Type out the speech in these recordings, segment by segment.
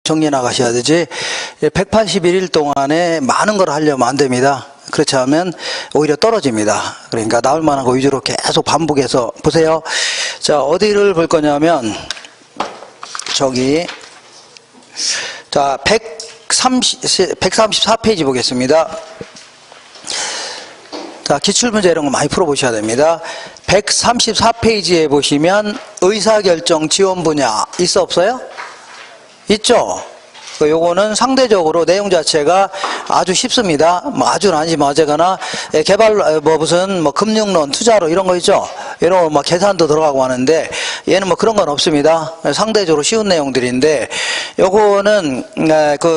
정리해 나가셔야 되지. 181일 동안에 많은 걸 하려면 안 됩니다. 그렇지 않으면 오히려 떨어집니다. 그러니까 나올 만한 거 위주로 계속 반복해서 보세요. 자, 어디를 볼 거냐면 저기 자 134페이지 보겠습니다. 자, 기출문제 이런 거 많이 풀어보셔야 됩니다. 134페이지에 보시면 의사결정 지원 분야 있어 없어요? 있죠? 요거는 상대적으로 내용 자체가 아주 쉽습니다. 뭐 아주는 아니지만 어쨌거나 개발 무슨 금융론, 투자로 이런 거 있죠? 이런 거 막 계산도 들어가고 하는데 얘는 뭐 그런 건 없습니다. 상대적으로 쉬운 내용들인데 요거는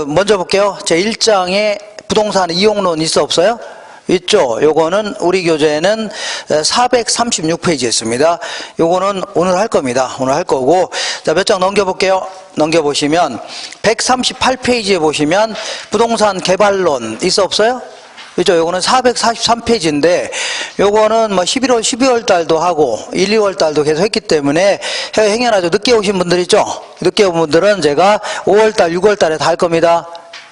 먼저 볼게요. 제 1장에 부동산 이용론 있어 없어요? 있죠. 요거는 우리 교재에는 436페이지에 있습니다. 요거는 오늘 할 겁니다. 오늘 할 거고. 자, 몇 장 넘겨볼게요. 넘겨보시면 138페이지에 보시면 부동산 개발론 있어 없어요? 그죠? 요거는 443페이지인데 요거는 뭐 11월, 12월 달도 하고 1, 2월 달도 계속 했기 때문에 행여나 좀 늦게 오신 분들 있죠? 늦게 온 분들은 제가 5월 달, 6월 달에 다 할 겁니다.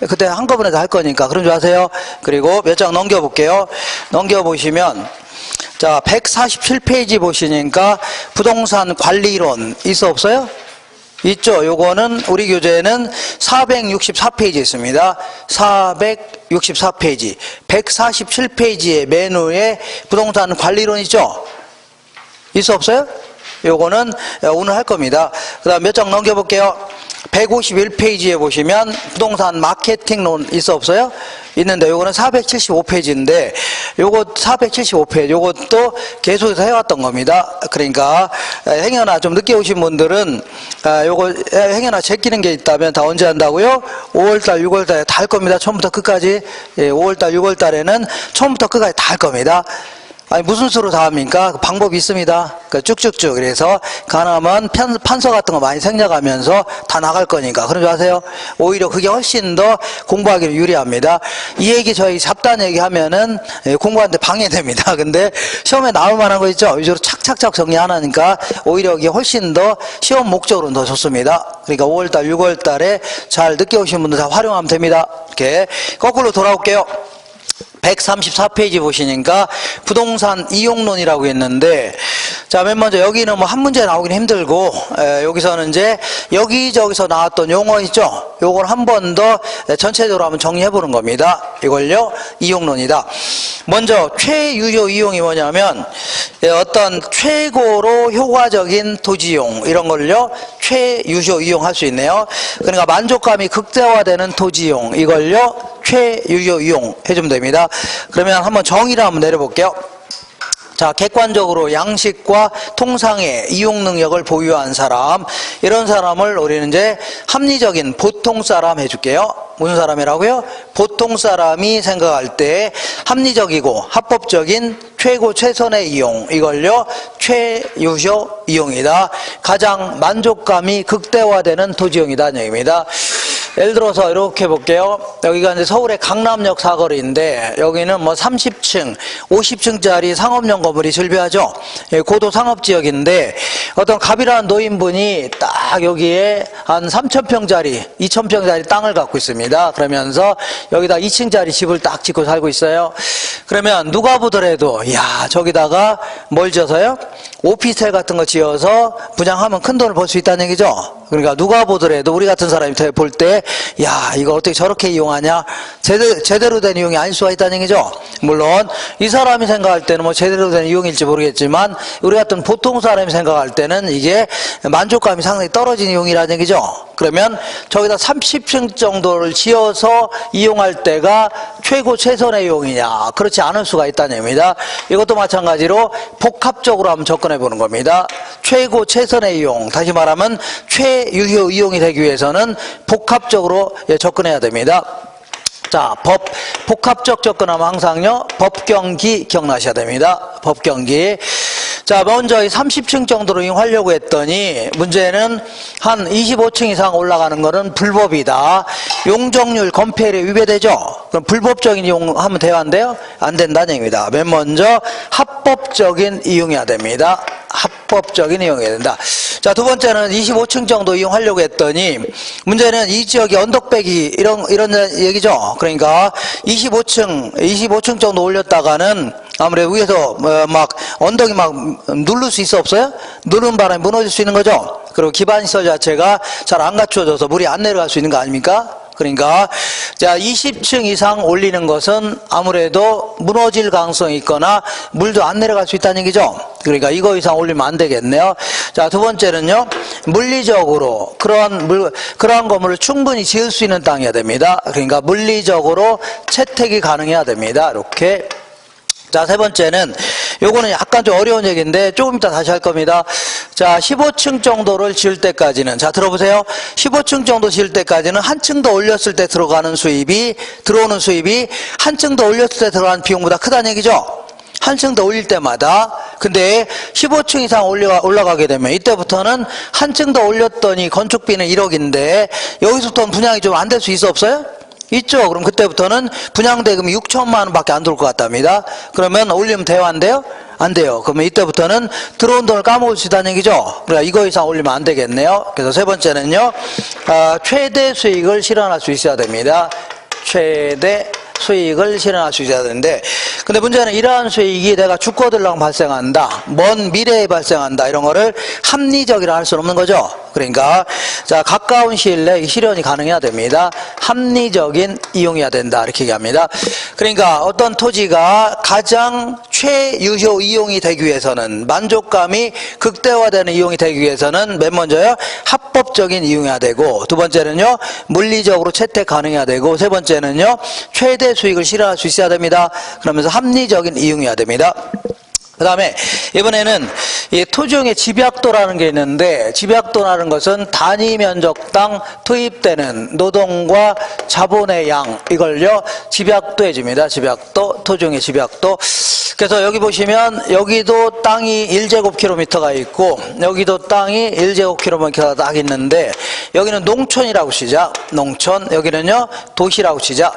그때 한꺼번에 다 할 거니까 그런 줄 아세요? 그리고 몇 장 넘겨볼게요. 넘겨보시면 자 147페이지 보시니까 부동산 관리론 있어 없어요? 있죠. 요거는 우리 교재에는 464페이지 있습니다. 464페이지 147페이지의 메뉴에 부동산 관리론 있죠? 있어 없어요? 요거는 오늘 할 겁니다. 그 다음 몇 장 넘겨볼게요. 151페이지에 보시면 부동산 마케팅론 있어 없어요? 있는데 요거는 475페이지인데 요거 475페이지 요것도 계속해서 해왔던 겁니다. 그러니까 행여나 좀 늦게 오신 분들은 요거 행여나 제끼는 게 있다면 다 언제 한다고요? 5월달 6월달에 다 할 겁니다. 처음부터 끝까지. 5월달 6월달에는 처음부터 끝까지 다 할 겁니다. 아니 무슨 수로 다 합니까? 방법이 있습니다. 쭉쭉쭉. 그래서 가능하면 판서 같은 거 많이 생략하면서 다 나갈 거니까 그런 줄 아세요? 오히려 그게 훨씬 더 공부하기는 유리합니다. 이 얘기 저희 잡다한 얘기 하면은 공부하는데 방해됩니다. 근데 시험에 나올 만한 거 있죠? 위주로 착착착 정리 하나니까 오히려 이게 훨씬 더 시험 목적으로는 더 좋습니다. 그러니까 5월달 6월달에 잘 늦게 오신 분들 다 활용하면 됩니다. 이렇게 거꾸로 돌아올게요. 134페이지 보시니까 부동산 이용론이라고 했는데 자, 맨 먼저 여기는 뭐 한 문제 나오긴 힘들고 여기서는 이제 여기저기서 나왔던 용어 있죠? 요걸 한 번 더 전체적으로 한번 정리해 보는 겁니다. 이걸요 이용론이다. 먼저 최유효 이용이 뭐냐면 어떤 최고로 효과적인 토지이용 이런 걸요 최유효 이용할 수 있네요. 그러니까 만족감이 극대화되는 토지이용 이걸요 최유효 이용 해주면 됩니다. 그러면 한번 정의를 한번 내려볼게요. 자, 객관적으로 양식과 통상의 이용 능력을 보유한 사람, 이런 사람을 우리는 이제 합리적인 보통 사람 해줄게요. 무슨 사람이라고요? 보통 사람이 생각할 때 합리적이고 합법적인 최고 최선의 이용, 이걸요 최유효 이용이다. 가장 만족감이 극대화되는 토지이용이다 얘기입니다. 예를 들어서 이렇게 볼게요. 여기가 이제 서울의 강남역 사거리인데 여기는 뭐 30층, 50층짜리 상업용 건물이 즐비하죠. 고도 상업지역인데 어떤 갑이라는 노인분이 딱 여기에 한 3,000평짜리, 2,000평짜리 땅을 갖고 있습니다. 그러면서 여기다 2층짜리 집을 딱 짓고 살고 있어요. 그러면 누가 보더라도 야 저기다가 뭘 지어서요? 오피스텔 같은 거 지어서 분양하면 큰 돈을 벌 수 있다는 얘기죠. 그러니까 누가 보더라도 우리 같은 사람이 볼 때 야 이거 어떻게 저렇게 이용하냐, 제대로 된 이용이 아닐 수가 있다는 얘기죠. 물론 이 사람이 생각할 때는 뭐 제대로 된 이용일지 모르겠지만 우리 같은 보통 사람이 생각할 때는 이게 만족감이 상당히 떨어진 이용이라는 얘기죠. 그러면 저기다 30층 정도를 지어서 이용할 때가 최고 최선의 이용이냐, 그렇지 않을 수가 있다는 얘기입니다. 이것도 마찬가지로 복합적으로 한번 접근해 보는 겁니다. 최고 최선의 이용, 다시 말하면 최유효 이용이 되기 위해서는 복합적으로 접근해야 됩니다. 자, 복합적 접근하면 항상요 법경기 기억나셔야 됩니다. 법경기. 자, 먼저 이 30층 정도로 이용하려고 했더니 문제는 한 25층 이상 올라가는 거는 불법이다. 용적률 건폐율에 위배되죠? 그럼 불법적인 이용하면 돼요, 안 돼요? 안 된다는 얘기입니다. 맨 먼저 합법적인 이용해야 됩니다. 합법적인 이용해야 된다. 자, 두 번째는 25층 정도 이용하려고 했더니 문제는 이 지역이 언덕배기 이런 얘기죠. 그러니까 25층 정도 올렸다가는 아무래도 위에서 막 언덕이 막 누를 수 있어 없어요? 누르는 바람에 무너질 수 있는 거죠. 그리고 기반시설 자체가 잘 안 갖춰져서 물이 안 내려갈 수 있는 거 아닙니까? 그러니까 자 20층 이상 올리는 것은 아무래도 무너질 가능성이 있거나 물도 안 내려갈 수 있다는 얘기죠. 그러니까 이거 이상 올리면 안 되겠네요. 자, 두 번째는요, 물리적으로 그러한 건물을 충분히 지을 수 있는 땅이어야 됩니다. 그러니까 물리적으로 채택이 가능해야 됩니다. 이렇게. 자, 세 번째는 요거는 약간 좀 어려운 얘기인데 조금 이따 다시 할 겁니다. 자, 15층 정도를 지을 때까지는, 자, 들어보세요. 15층 정도 지을 때까지는 한 층 더 올렸을 때 들어오는 수입이 한 층 더 올렸을 때 들어가는 비용보다 크다는 얘기죠. 한 층 더 올릴 때마다. 근데 15층 이상 올라가게 되면 이때부터는 한 층 더 올렸더니 건축비는 1억인데 여기서부터는 분양이 좀 안 될 수 있어 없어요? 있죠. 그럼 그때부터는 분양대금이 6천만 원밖에 안 들어올 것 같답니다. 그러면 올리면 돼요, 안 돼요? 안 돼요. 그러면 이때부터는 들어온 돈을 까먹을 수 있다는 얘기죠. 그러니까 이거 이상 올리면 안 되겠네요. 그래서 세 번째는요, 최대 수익을 실현할 수 있어야 됩니다. 최대 수익을 실현할 수 있어야 되는데, 근데 문제는 이러한 수익이 내가 죽거들랑 발생한다, 먼 미래에 발생한다, 이런 거를 합리적이라 할 수는 없는 거죠. 그러니까 자, 가까운 시일 내에 실현이 가능해야 됩니다. 합리적인 이용해야 된다, 이렇게 얘기합니다. 그러니까 어떤 토지가 가장 최유효 이용이 되기 위해서는, 만족감이 극대화되는 이용이 되기 위해서는 맨 먼저요, 합법적인 이용해야 되고, 두 번째는요, 물리적으로 채택 가능해야 되고, 세 번째는요, 최대 수익을 실현할 수 있어야 됩니다. 그러면서 합리적인 이용해야 됩니다. 그 다음에 이번에는 이 토지용의 집약도라는 게 있는데, 집약도라는 것은 단위 면적당 투입되는 노동과 자본의 양, 이걸요 집약도 해줍니다. 집약도, 토지용의 집약도. 그래서 여기 보시면 여기도 땅이 1제곱킬로미터가 있고 여기도 땅이 1제곱킬로미터가 딱 있는데, 여기는 농촌이라고 치자. 농촌. 여기는요 도시라고 치자.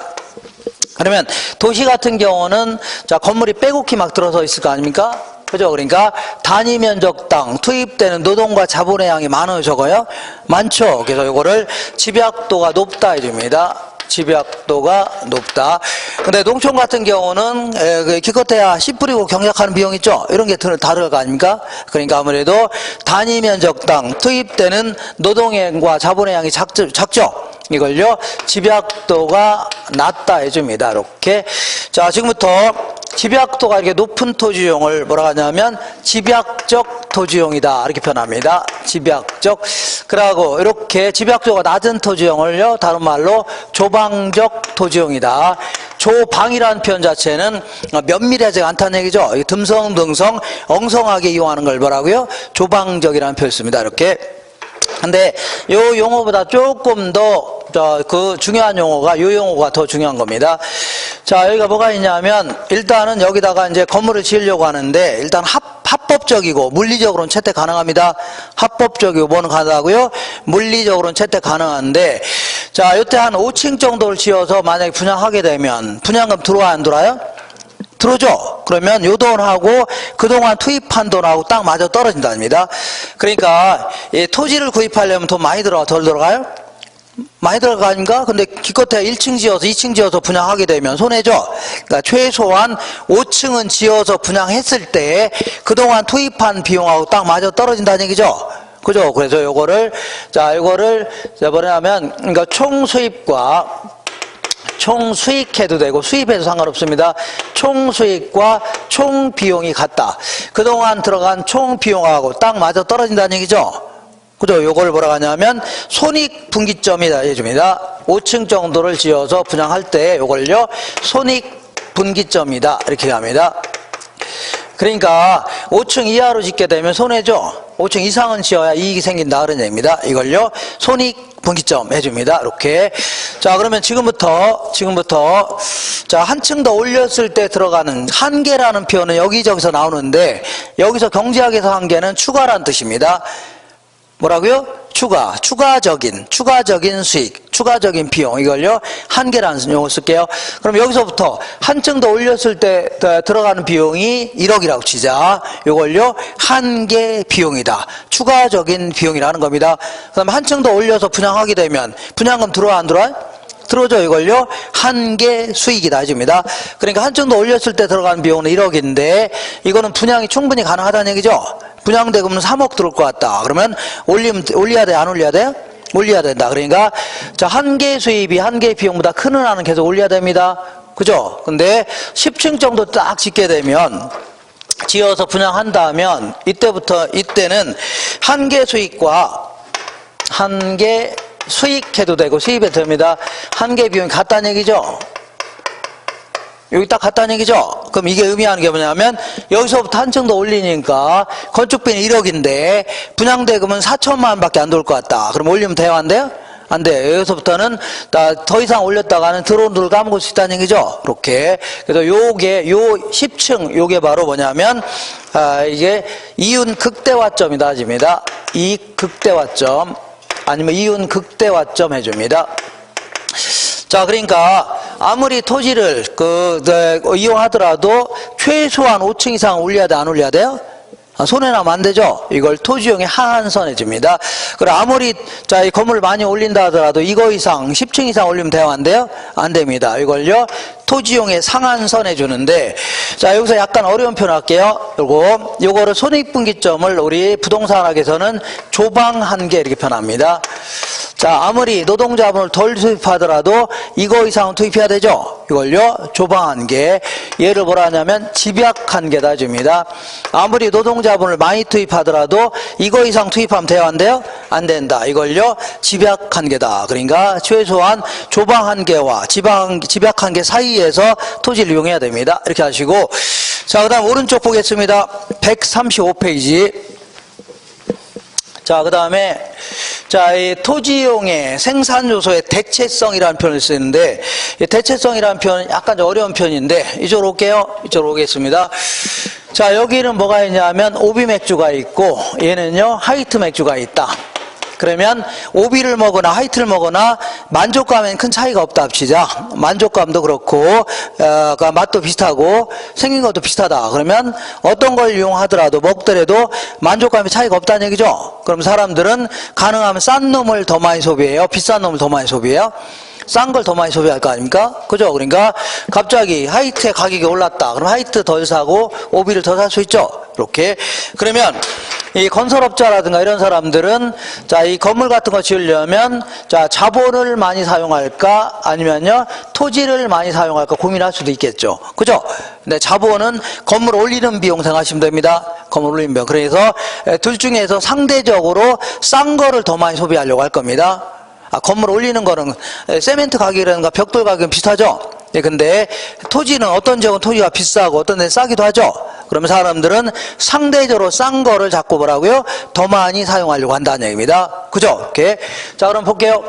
그러면 도시 같은 경우는 자, 건물이 빼곡히 막 들어서 있을 거 아닙니까? 그죠? 그러니까 단위 면적당 투입되는 노동과 자본의 양이 많아요, 적어요? 많죠. 그래서 이거를 집약도가 높다 해줍니다. 집약도가 높다. 근데 농촌 같은 경우는 기껏해야 씨 뿌리고 경작하는 비용 있죠? 이런 게 다 들어갈 거 아닙니까? 그러니까 아무래도 단위 면적당 투입되는 노동의 양과 자본의 양이 작죠? 이걸요 집약도가 낮다 해줍니다. 이렇게. 자, 지금부터 집약도가 이렇게 높은 토지용을 뭐라고 하냐면 집약적 토지용이다, 이렇게 표현합니다. 집약적. 그러고 이렇게 집약도가 낮은 토지용을요 다른 말로 조방적 토지용이다. 조방이라는 표현 자체는 면밀하지 않다는 얘기죠. 듬성듬성 엉성하게 이용하는 걸 뭐라고요? 조방적이라는 표현을 씁니다. 이렇게. 근데 요 용어보다 조금 더 그 중요한 용어가, 요 용어가 더 중요한 겁니다. 자, 여기가 뭐가 있냐면, 일단은 여기다가 이제 건물을 지으려고 하는데, 일단 합법적이고 물리적으로는 채택 가능합니다. 합법적이고 뭐는 가능하고요, 물리적으로는 채택 가능한데, 자, 이때 한 5층 정도를 지어서 만약에 분양하게 되면 분양금 들어와요, 안 들어와요? 들어오죠? 그러면 요 돈하고 그동안 투입한 돈하고 딱 맞아 떨어진답니다. 그러니까 이 토지를 구입하려면 돈 많이 들어가, 덜 들어가요? 많이 들어가니까. 근데 기껏해야 1층 지어서 2층 지어서 분양하게 되면 손해죠. 그러니까 최소한 5층은 지어서 분양했을 때 그동안 투입한 비용하고 딱 맞아 떨어진다는 얘기죠. 그죠? 그래서 요거를 뭐냐면, 그러니까 총수익해도 되고 수입해도 상관없습니다. 총수익과 총비용이 같다. 그동안 들어간 총비용하고 딱 맞아 떨어진다는 얘기죠. 그죠? 요걸 뭐라고 하냐면 손익분기점이다 해줍니다. 5층 정도를 지어서 분양할 때 요걸요 손익분기점이다, 이렇게 합니다. 그러니까 5층 이하로 짓게 되면 손해죠. 5층 이상은 지어야 이익이 생긴다, 그런 얘기입니다. 이걸요 손익분기점 해줍니다. 이렇게. 자, 그러면 지금부터 자, 한 층 더 올렸을 때 들어가는 한계라는 표현은 여기저기서 나오는데, 여기서 경제학에서 한계는 추가라는 뜻입니다. 뭐라고요? 추가적인 수익, 추가적인 비용, 이걸요 한계라는 용어 쓸게요. 그럼 여기서부터 한층 더 올렸을 때 들어가는 비용이 1억이라고 치자. 이걸요 한계 비용이다, 추가적인 비용이라는 겁니다. 그 다음에 한층 더 올려서 분양하게 되면 분양금 들어와 안 들어와요? 들어오죠. 이걸요 한계 수익이다 해줍니다. 그러니까 한층 더 올렸을 때 들어가는 비용은 1억인데 이거는 분양이 충분히 가능하다는 얘기죠. 분양 대금은 3억 들어올 것 같다. 그러면 올려야 돼, 안 올려야 돼요? 올려야 된다. 그러니까 자, 한계 수입이 한계 비용보다 큰 은하는 계속 올려야 됩니다. 그죠? 근데 10층 정도 딱 짓게 되면, 지어서 분양한다면 이때는 한계 수익과 한계 수익해도 되고 수입해도 됩니다. 한계 비용이 같다는 얘기죠. 여기 딱 같다는 얘기죠. 그럼 이게 의미하는 게 뭐냐면 여기서부터 한층 더 올리니까 건축비는 1억인데 분양대금은 4천만 원밖에 안 들어올 것 같다. 그럼 올리면 돼요, 안 돼요? 안 돼요. 여기서부터는 더 이상 올렸다가는 들어온 돈을 까먹을 수 있다는 얘기죠. 이렇게. 그래서 요 10층 요게 바로 뭐냐면 이게 이윤 극대화점이다 해줍니다. 이익 극대화점 아니면 이윤 극대화점 해줍니다. 자, 그러니까 아무리 토지를 이용하더라도 최소한 5층 이상 올려야 돼, 안 올려야 돼요? 손해나면 안 되죠. 이걸 토지용의 하한선 해줍니다. 그리고 아무리 이 건물을 많이 올린다 하더라도 이거 이상 10층 이상 올리면 돼요, 안 돼요? 안 됩니다. 이걸요 토지용의 상한선 해주는데, 자, 여기서 약간 어려운 표현 할게요. 요거를 손익분기점을 우리 부동산학에서는 조방한계 이렇게 표현합니다. 자, 아무리 노동자본을 덜 투입하더라도 이거 이상은 투입해야 되죠. 이걸요 조방한계, 얘를 뭐라 하냐면 집약한계다 줍니다. 아무리 노동자본을 많이 투입하더라도 이거 이상 투입하면 돼요, 안 돼요? 안 된다. 이걸요 집약한계다. 그러니까 최소한 조방한계와 집약한계 사이에서 토지를 이용해야 됩니다. 이렇게 하시고, 자, 그 다음 오른쪽 보겠습니다. 135페이지. 자, 그 다음에 자, 이 토지용의 생산 요소의 대체성이라는 표현을 쓰는데, 이 대체성이라는 표현은 약간 어려운 표현인데 이쪽으로 올게요. 이쪽으로 오겠습니다. 자, 여기는 뭐가 있냐면 오비 맥주가 있고 얘는요 하이트 맥주가 있다. 그러면 오비를 먹거나 하이트를 먹거나 만족감에는 큰 차이가 없다 합시다. 만족감도 그렇고 맛도 비슷하고 생긴 것도 비슷하다. 그러면 어떤 걸 이용하더라도 먹더라도 만족감에 차이가 없다는 얘기죠. 그럼 사람들은 가능하면 싼 놈을 더 많이 소비해요, 비싼 놈을 더 많이 소비해요? 싼 걸 더 많이 소비할 거 아닙니까? 그죠? 그러니까 갑자기 하이트의 가격이 올랐다. 그럼 하이트 덜 사고 오비를 더 살 수 있죠. 이렇게. 그러면 이 건설업자라든가 이런 사람들은 자, 이 건물 같은 거 지으려면 자, 자본을 많이 사용할까 아니면요 토지를 많이 사용할까 고민할 수도 있겠죠. 그죠? 근데 자본은 건물 올리는 비용 생각하시면 됩니다. 건물 올리는 비용. 그래서 둘 중에서 상대적으로 싼 거를 더 많이 소비하려고 할 겁니다. 건물 올리는 거는 세멘트 가격이라든가 벽돌 가격은 비슷하죠. 근데 토지는 어떤 지역은 토지가 비싸고 어떤 데는 싸기도 하죠. 그러면 사람들은 상대적으로 싼 거를 자꾸 뭐라고요? 더 많이 사용하려고 한다는 얘기입니다. 그죠? 이렇게. 자, 그럼 볼게요.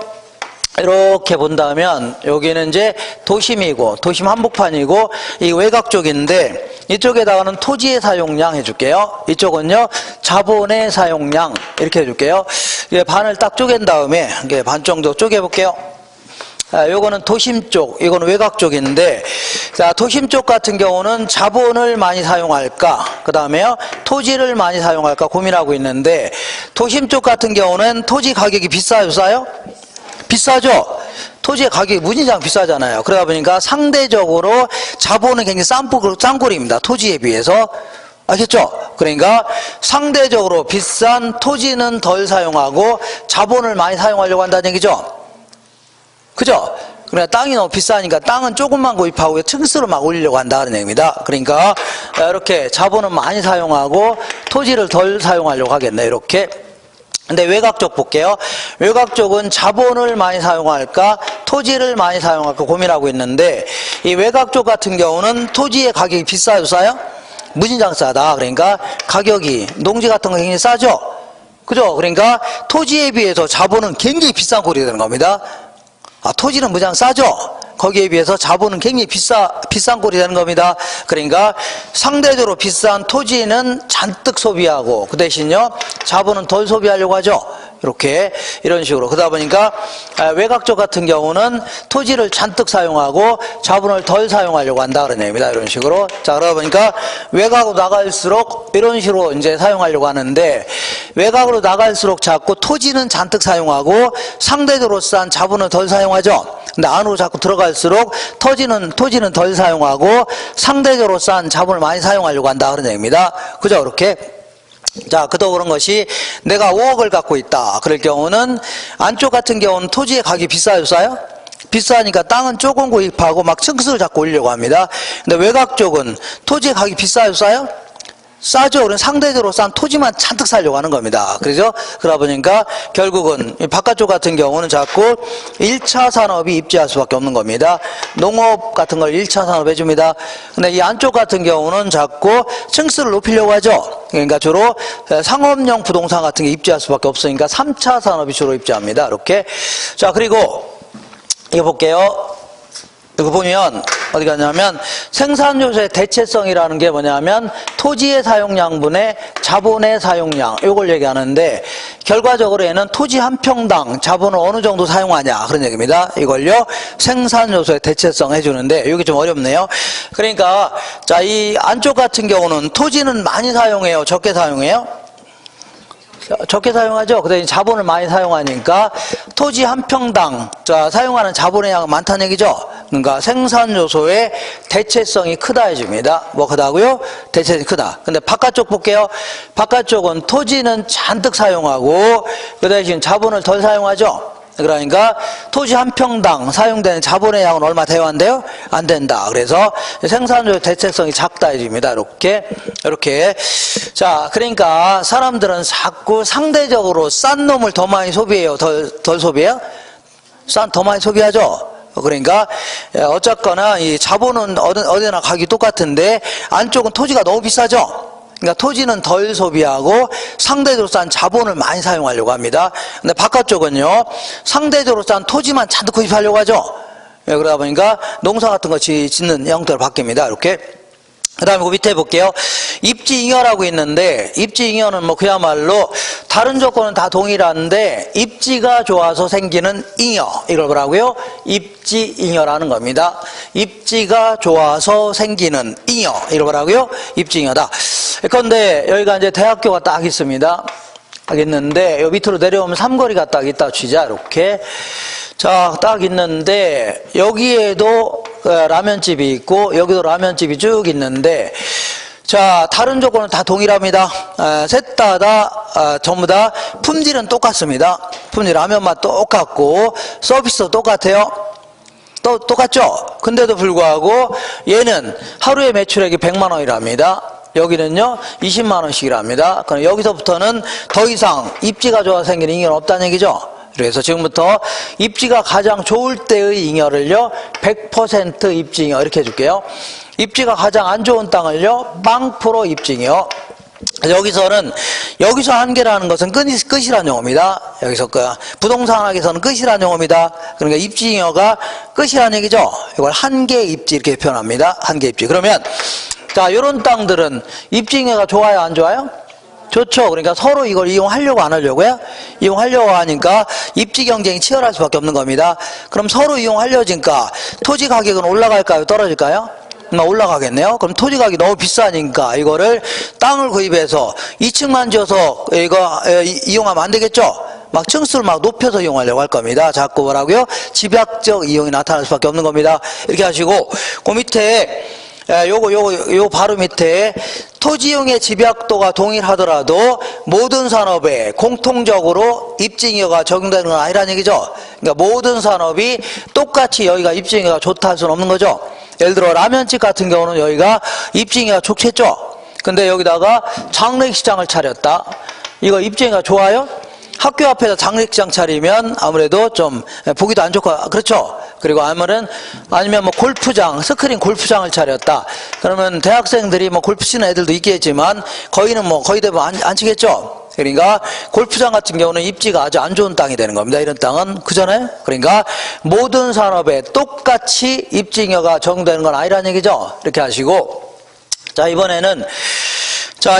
이렇게 본다면 여기는 이제 도심이고 도심 한복판이고 이 외곽 쪽인데 이쪽에다가는 토지의 사용량 해줄게요. 이쪽은요 자본의 사용량 이렇게 해줄게요. 이게 반을 딱 쪼갠 다음에 이게 반 정도 쪼개볼게요. 요거는 도심 쪽, 이거는 외곽 쪽인데, 자, 도심 쪽 같은 경우는 자본을 많이 사용할까, 그 다음에요, 토지를 많이 사용할까 고민하고 있는데, 도심 쪽 같은 경우는 토지 가격이 비싸요, 싸요? 비싸죠? 토지의 가격이 무진장 비싸잖아요. 그러다 보니까 상대적으로 자본은 굉장히 싼 꼴입니다. 토지에 비해서. 아시겠죠? 그러니까 상대적으로 비싼 토지는 덜 사용하고 자본을 많이 사용하려고 한다는 얘기죠. 그죠? 그러니까 땅이 너무 비싸니까 땅은 조금만 구입하고 층수로 막 올리려고 한다는 얘기입니다. 그러니까 이렇게 자본은 많이 사용하고 토지를 덜 사용하려고 하겠네. 이렇게. 근데 외곽 쪽 볼게요. 외곽 쪽은 자본을 많이 사용할까 토지를 많이 사용할까 고민하고 있는데, 이 외곽 쪽 같은 경우는 토지의 가격이 비싸요, 싸요? 무진장 싸다. 그러니까 가격이 농지 같은 거 굉장히 싸죠. 그죠? 그러니까 토지에 비해서 자본은 굉장히 비싼 꼴이 되는 겁니다. 토지는 무장 싸죠? 거기에 비해서 자본은 굉장히 비싼 꼴이 되는 겁니다. 그러니까 상대적으로 비싼 토지는 잔뜩 소비하고 그 대신요 자본은 덜 소비하려고 하죠. 이렇게 이런 식으로. 그러다 보니까 외곽적 같은 경우는 토지를 잔뜩 사용하고 자본을 덜 사용하려고 한다 그런 얘기입니다. 이런 식으로. 자, 그러다 보니까 외곽으로 나갈수록 이런 식으로 이제 사용하려고 하는데, 외곽으로 나갈수록 자꾸 토지는 잔뜩 사용하고 상대적으로 싼 자본은 덜 사용하죠. 근데 안으로 자꾸 들어갈수록 토지는 덜 사용하고 상대적으로 싼 자본을 많이 사용하려고 한다 그런 얘기입니다. 그죠? 그렇게. 자, 그도 그런 것이 내가 5억을 갖고 있다. 그럴 경우는 안쪽 같은 경우는 토지의 가격이 비싸요, 싸요? 비싸니까 땅은 조금 구입하고 막 층수를 자꾸 올리려고 합니다. 근데 외곽 쪽은 토지의 가격이 비싸요, 싸요? 싸죠. 그럼 상대적으로 싼 토지만 잔뜩 사려고 하는 겁니다. 그래서 그러다 보니까 결국은 바깥쪽 같은 경우는 자꾸 1차 산업이 입지할 수밖에 없는 겁니다. 농업 같은 걸 1차 산업 해줍니다. 근데 이 안쪽 같은 경우는 자꾸 층수를 높이려고 하죠. 그러니까 주로 상업용 부동산 같은 게 입지할 수밖에 없으니까 3차 산업이 주로 입지합니다. 이렇게. 자, 그리고 이거 볼게요. 이거 보면 어디 가냐면 생산요소의 대체성이라는 게 뭐냐면 토지의 사용량분의 자본의 사용량, 이걸 얘기하는데, 결과적으로 얘는 토지 한 평당 자본을 어느 정도 사용하냐 그런 얘기입니다. 이걸요 생산요소의 대체성 해주는데, 이게 좀 어렵네요. 그러니까 자, 이 안쪽 같은 경우는 토지는 많이 사용해요, 적게 사용해요? 적게 사용하죠. 그다음에 자본을 많이 사용하니까 토지 한 평당 사용하는 자본의 양은 많다는 얘기죠. 그러니까 생산 요소의 대체성이 크다 해줍니다. 뭐 크다고요? 대체성이 크다. 근데 바깥쪽 볼게요. 바깥쪽은 토지는 잔뜩 사용하고 그 대신 자본을 덜 사용하죠. 그러니까 토지 한 평당 사용되는 자본의 양은 얼마 돼야 한대요? 안 된다. 그래서 생산조 대체성이 작다 해줍니다. 이렇게. 자, 그러니까 사람들은 자꾸 상대적으로 싼 놈을 더 많이 소비해요? 덜 소비해요? 더 많이 소비하죠? 그러니까 어쨌거나 이 자본은 어디나 가격이 똑같은데 안쪽은 토지가 너무 비싸죠? 그러니까 토지는 덜 소비하고 상대적으로 싼 자본을 많이 사용하려고 합니다. 근데 바깥쪽은요, 상대적으로 싼 토지만 잔뜩 구입하려고 하죠. 그러다 보니까 농사 같은 거 짓는 형태로 바뀝니다. 이렇게. 그 다음에 그 밑에 볼게요. 입지잉여라고 있는데, 입지잉여는 뭐 그야말로 다른 조건은 다 동일한데 입지가 좋아서 생기는 잉여, 이걸 뭐라고요? 입지잉여라는 겁니다. 입지가 좋아서 생기는 잉여, 이걸 뭐라고요? 입지잉여다. 그런데 여기가 이제 대학교가 딱 있습니다. 딱 있는데 요 밑으로 내려오면 삼거리가 딱 있다 치자. 이렇게. 자, 딱 있는데 여기에도 라면집이 있고 여기도 라면집이 쭉 있는데, 자, 다른 조건은 다 동일합니다. 셋 다 전부 다 품질은 똑같습니다. 품질 라면 맛 똑같고 서비스도 똑같아요. 똑같죠? 근데도 불구하고 얘는 하루에 매출액이 100만 원이랍니다. 여기는요 20만 원씩이랍니다. 그럼 여기서부터는 더 이상 입지가 좋아서 생기는 잉여는 없다는 얘기죠. 그래서 지금부터 입지가 가장 좋을 때의 잉여를요 100% 입지잉여 이렇게 해줄게요. 입지가 가장 안 좋은 땅을요 0% 입지잉여. 여기서 한계라는 것은 끝이라는 용어입니다. 여기서 부동산학에서는 끝이라는 용어입니다. 그러니까 입지잉여가 끝이라는 얘기죠. 이걸 한계 입지 이렇게 표현합니다. 한계 입지. 그러면 자, 요런 땅들은 입지잉여가 좋아요, 안 좋아요? 좋죠. 그러니까 서로 이걸 이용하려고 안 하려고요? 이용하려고 하니까 입지 경쟁이 치열할 수밖에 없는 겁니다. 그럼 서로 이용하려니까 토지 가격은 올라갈까요? 떨어질까요? 올라가겠네요. 그럼 토지 가격이 너무 비싸니까 이거를 땅을 구입해서 2층만 지어서 이거 이용하면 안 되겠죠? 막 층수를 막 높여서 이용하려고 할 겁니다. 자꾸 뭐라고요? 집약적 이용이 나타날 수밖에 없는 겁니다. 이렇게 하시고 그 밑에 요 바로 밑에 토지용의 집약도가 동일하더라도 모든 산업에 공통적으로 입지잉여가 적용되는 건 아니라는 얘기죠. 그러니까 모든 산업이 똑같이 여기가 입지잉여가 좋다 할 수는 없는 거죠. 예를 들어 라면집 같은 경우는 여기가 입지잉여가 좋겠죠. 근데 여기다가 장례식장을 차렸다. 이거 입지잉여가 좋아요? 학교 앞에서 장례식장 차리면 아무래도 좀 보기도 안 좋고 그렇죠. 그리고 아니면 뭐 골프장, 스크린 골프장을 차렸다. 그러면 대학생들이 뭐 골프 치는 애들도 있겠지만 거의 대부분 안 치겠죠. 그러니까 골프장 같은 경우는 입지가 아주 안 좋은 땅이 되는 겁니다. 이런 땅은 그잖아요. 그러니까 모든 산업에 똑같이 입지잉여가 적용되는 건 아니라는 얘기죠. 이렇게 하시고, 자, 이번에는 자,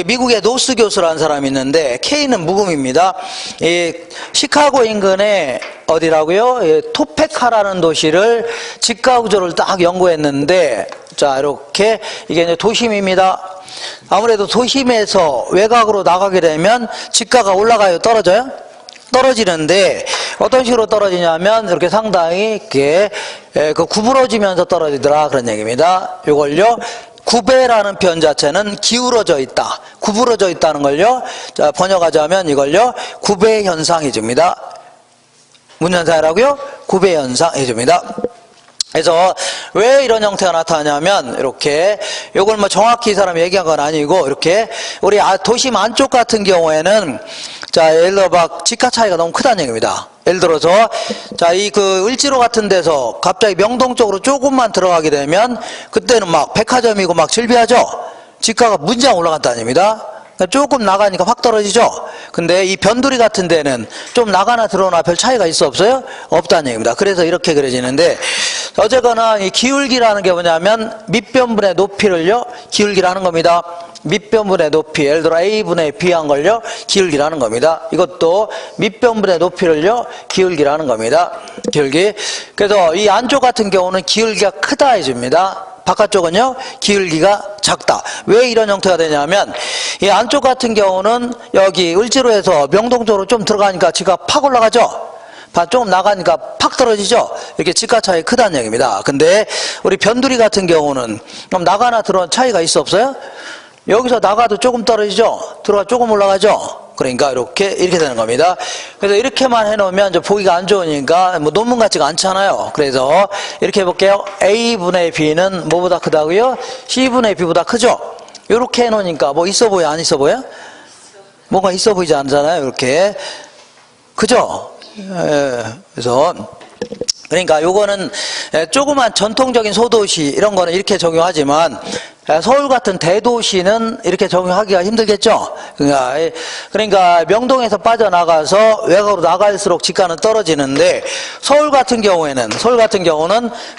미국의 노스 교수라는 사람이 있는데, K는 묵음입니다. 시카고 인근에 어디라고요? 토페카라는 도시를 지가 구조를 딱 연구했는데, 자, 이렇게, 이게 이제 도심입니다. 아무래도 도심에서 외곽으로 나가게 되면 지가가 올라가요? 떨어져요? 떨어지는데, 어떤 식으로 떨어지냐면, 이렇게 상당히, 이렇게, 구부러지면서 떨어지더라. 그런 얘기입니다. 요걸요, 구배라는 표현 자체는 기울어져 있다, 구부러져 있다는 걸요, 자, 번역하자면 이걸요, 구배 현상 해줍니다. 문현상이라고요? 구배 현상 해줍니다. 그래서 왜 이런 형태가 나타나냐면, 이렇게, 요걸 뭐 정확히 이 사람이 얘기한 건 아니고, 이렇게, 우리 도심 안쪽 같은 경우에는, 자, 예를 들어 막 지가 차이가 너무 크다는 얘기입니다. 예를 들어서, 자, 을지로 같은 데서 갑자기 명동 쪽으로 조금만 들어가게 되면, 그때는 막 백화점이고 막 즐비하죠? 지가가 문장 올라간다는 얘기입니다. 조금 나가니까 확 떨어지죠? 근데 이 변두리 같은 데는 좀 나가나 들어오나 별 차이가 있어 없어요? 없다는 얘기입니다. 그래서 이렇게 그려지는데, 어쨌거나 이 기울기라는 게 뭐냐면 밑변분의 높이를요, 기울기라는 겁니다. 밑변분의 높이, 예를 들어 A분의 B한 걸요, 기울기라는 겁니다. 이것도 밑변분의 높이를요, 기울기라는 겁니다. 기울기. 그래서 이 안쪽 같은 경우는 기울기가 크다 해줍니다. 바깥쪽은요, 기울기가 작다. 왜 이런 형태가 되냐면, 이 안쪽 같은 경우는 여기 을지로에서 명동 쪽으로 좀 들어가니까 지가 팍 올라가죠? 조금 나가니까 팍 떨어지죠? 이렇게 지가 차이 크다는 얘기입니다. 근데 우리 변두리 같은 경우는 그럼 나가나 들어온 차이가 있어 없어요? 여기서 나가도 조금 떨어지죠? 들어가 조금 올라가죠? 그러니까 이렇게 되는 겁니다. 그래서 이렇게만 해놓으면 이제 보기가 안 좋으니까 뭐 논문 같지가 않잖아요. 그래서 이렇게 해볼게요. A분의 B는 뭐보다 크다고요? C분의 B보다 크죠? 이렇게 해놓으니까 뭐 있어 보여, 안 있어 보여? 뭔가 있어 보이지 않잖아요. 이렇게. 그죠? 그래서 그러니까 요거는 조그만 전통적인 소도시 이런 거는 이렇게 적용하지만, 서울 같은 대도시는 이렇게 적용하기가 힘들겠죠. 그러니까 명동에서 빠져나가서 외곽으로 나갈수록 지가는 떨어지는데, 서울 같은 경우는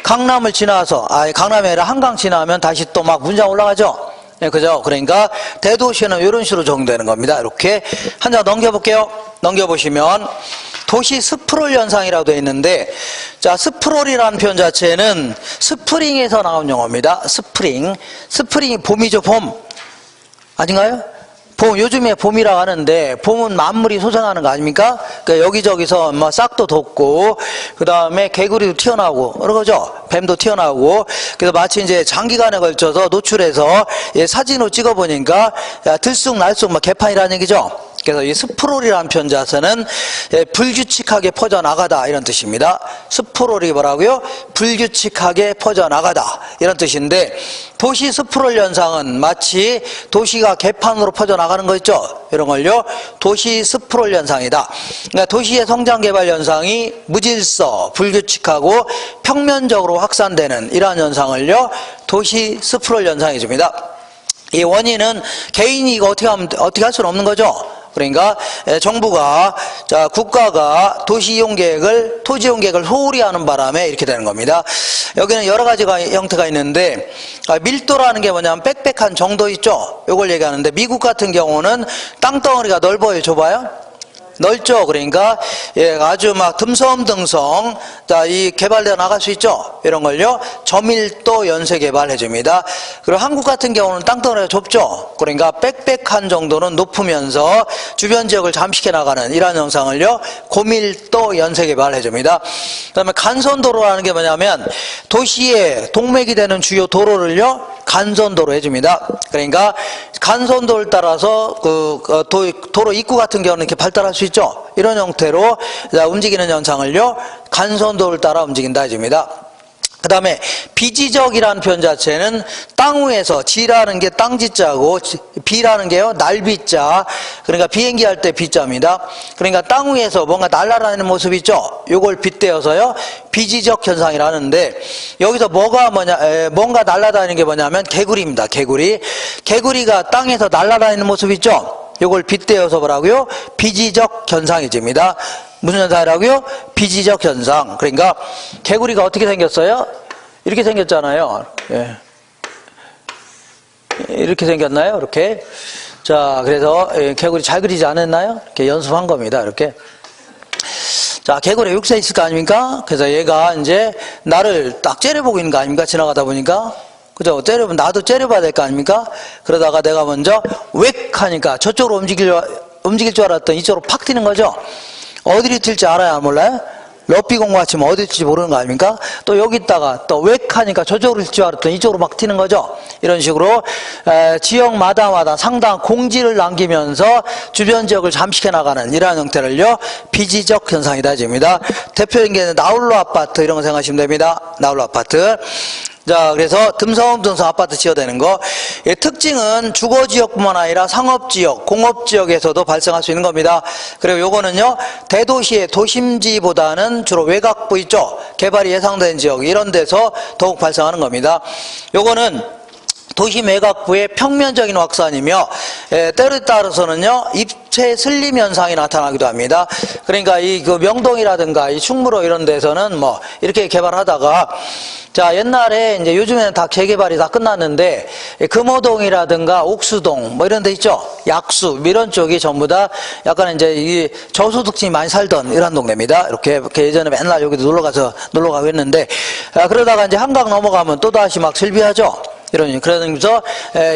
강남을 지나서, 강남이 아니라 한강 지나면 다시 또 막 문장 올라가죠. 그죠? 그러니까 대도시는 이런 식으로 적용되는 겁니다. 이렇게 한 장 넘겨볼게요. 넘겨보시면 도시 스프롤 현상이라고 되어 있는데, 자, 스프롤이라는 표현 자체는 스프링에서 나온 용어입니다. 스프링이 봄이죠, 봄. 아닌가요? 봄, 요즘에 봄이라고 하는데, 봄은 만물이 소생하는 거 아닙니까? 그러니까 여기저기서 뭐 싹도 돋고, 그 다음에 개구리도 튀어나오고, 그러죠? 뱀도 튀어나오고, 그래서 마치 이제 장기간에 걸쳐서 노출해서 사진으로 찍어보니까, 들쑥날쑥 막 개판이라는 얘기죠? 그래서 이 스프롤이라는 표현 자체는 불규칙하게 퍼져나가다 이런 뜻입니다. 스프롤이 뭐라고요? 불규칙하게 퍼져나가다 이런 뜻인데, 도시 스프롤 현상은 마치 도시가 개판으로 퍼져나가는 거 있죠? 이런 걸요, 도시 스프롤 현상이다. 그러니까 도시의 성장 개발 현상이 무질서, 불규칙하고 평면적으로 확산되는 이러한 현상을요, 도시 스프롤 현상이 줍니다. 이 원인은 개인이 이거 어떻게 할 수는 없는 거죠. 그러니까 정부가, 자, 국가가 도시 이용 계획을, 토지 이용 계획을 소홀히 하는 바람에 이렇게 되는 겁니다. 여기는 여러 가지가 형태가 있는데, 밀도라는 게 뭐냐면 빽빽한 정도 있죠. 이걸 얘기하는데, 미국 같은 경우는 땅덩어리가 넓어요, 좁아요? 넓죠. 그러니까 아주 막 듬성듬성, 자, 이 개발되어 나갈 수 있죠. 이런 걸요, 저밀도 연쇄 개발해 줍니다. 그리고 한국 같은 경우는 땅덩어리가 좁죠. 그러니까 빽빽한 정도는 높으면서 주변 지역을 잠식해 나가는 이러한 현상을요, 고밀도 연쇄 개발해 줍니다. 그다음에 간선도로라는 게 뭐냐면 도시의 동맥이 되는 주요 도로를요, 간선도로 해줍니다. 그러니까 간선도를 따라서 도로 입구 같은 경우는 이렇게 발달할 수 있죠. 이런 형태로 움직이는 현상을요, 간선도를 따라 움직인다 해줍니다. 그 다음에 비지적이라는 표현 자체는 땅 위에서, 지라는 게 땅지자고 비라는 게요, 날비자. 그러니까 비행기 할 때 비자입니다. 그러니까 땅 위에서 뭔가 날아다니는 모습 있죠. 요걸 빗대어서요, 비지적 현상이라는데, 여기서 뭔가 날아다니는 게 뭐냐면 개구리입니다. 개구리가 땅에서 날아다니는 모습 있죠. 요걸 빗대어서 뭐라고요? 비지적 현상이 됩니다. 무슨 현상이라고요? 비지적 현상. 그러니까 개구리가 어떻게 생겼어요? 이렇게 생겼잖아요. 예. 이렇게 생겼나요? 이렇게. 자, 그래서 개구리 잘 그리지 않았나요? 이렇게 연습한 겁니다. 이렇게. 자, 개구리 육세 있을 거 아닙니까? 그래서 얘가 이제 나를 딱 째려보고 있는 거 아닙니까? 지나가다 보니까. 그죠? 째려보면 나도 째려봐야 될 거 아닙니까? 그러다가 내가 먼저 웩 하니까 저쪽으로 움직일 줄 알았더니 이쪽으로 팍 튀는 거죠? 어디로 튈지 알아야 몰라요? 럭비 공부가 치면 어디 튈지 모르는 거 아닙니까? 또 여기 있다가 또 웩 하니까 저쪽으로 튈 줄 알았더니 이쪽으로 막 튀는 거죠? 이런 식으로 지역마다마다 상당한 공지를 남기면서 주변 지역을 잠식해 나가는 이러한 형태를요 비지적 현상이다 집니다. 대표적인 게 나홀로 아파트 이런 거 생각하시면 됩니다. 나홀로 아파트. 자, 그래서 듬성 아파트 지어대는 거. 특징은 주거지역뿐만 아니라 상업지역, 공업지역에서도 발생할 수 있는 겁니다. 그리고 요거는요, 대도시의 도심지보다는 주로 외곽부 있죠? 개발이 예상된 지역, 이런 데서 더욱 발생하는 겁니다. 요거는 도심 외곽부의 평면적인 확산이며 때에 따라서는요 입체 슬림 현상이 나타나기도 합니다. 그러니까 그 명동이라든가 이 충무로 이런 데서는 뭐 이렇게 개발하다가 자 옛날에 이제 요즘에는 다 재개발이 다 끝났는데 금호동이라든가 옥수동 뭐 이런 데 있죠. 약수 이런 쪽이 전부 다 약간 이제 이 저소득층이 많이 살던 이런 동네입니다. 이렇게 예전에 맨날 여기도 놀러 가고 했는데 그러다가 이제 한강 넘어가면 또 다시 막 실비하죠. 그러면서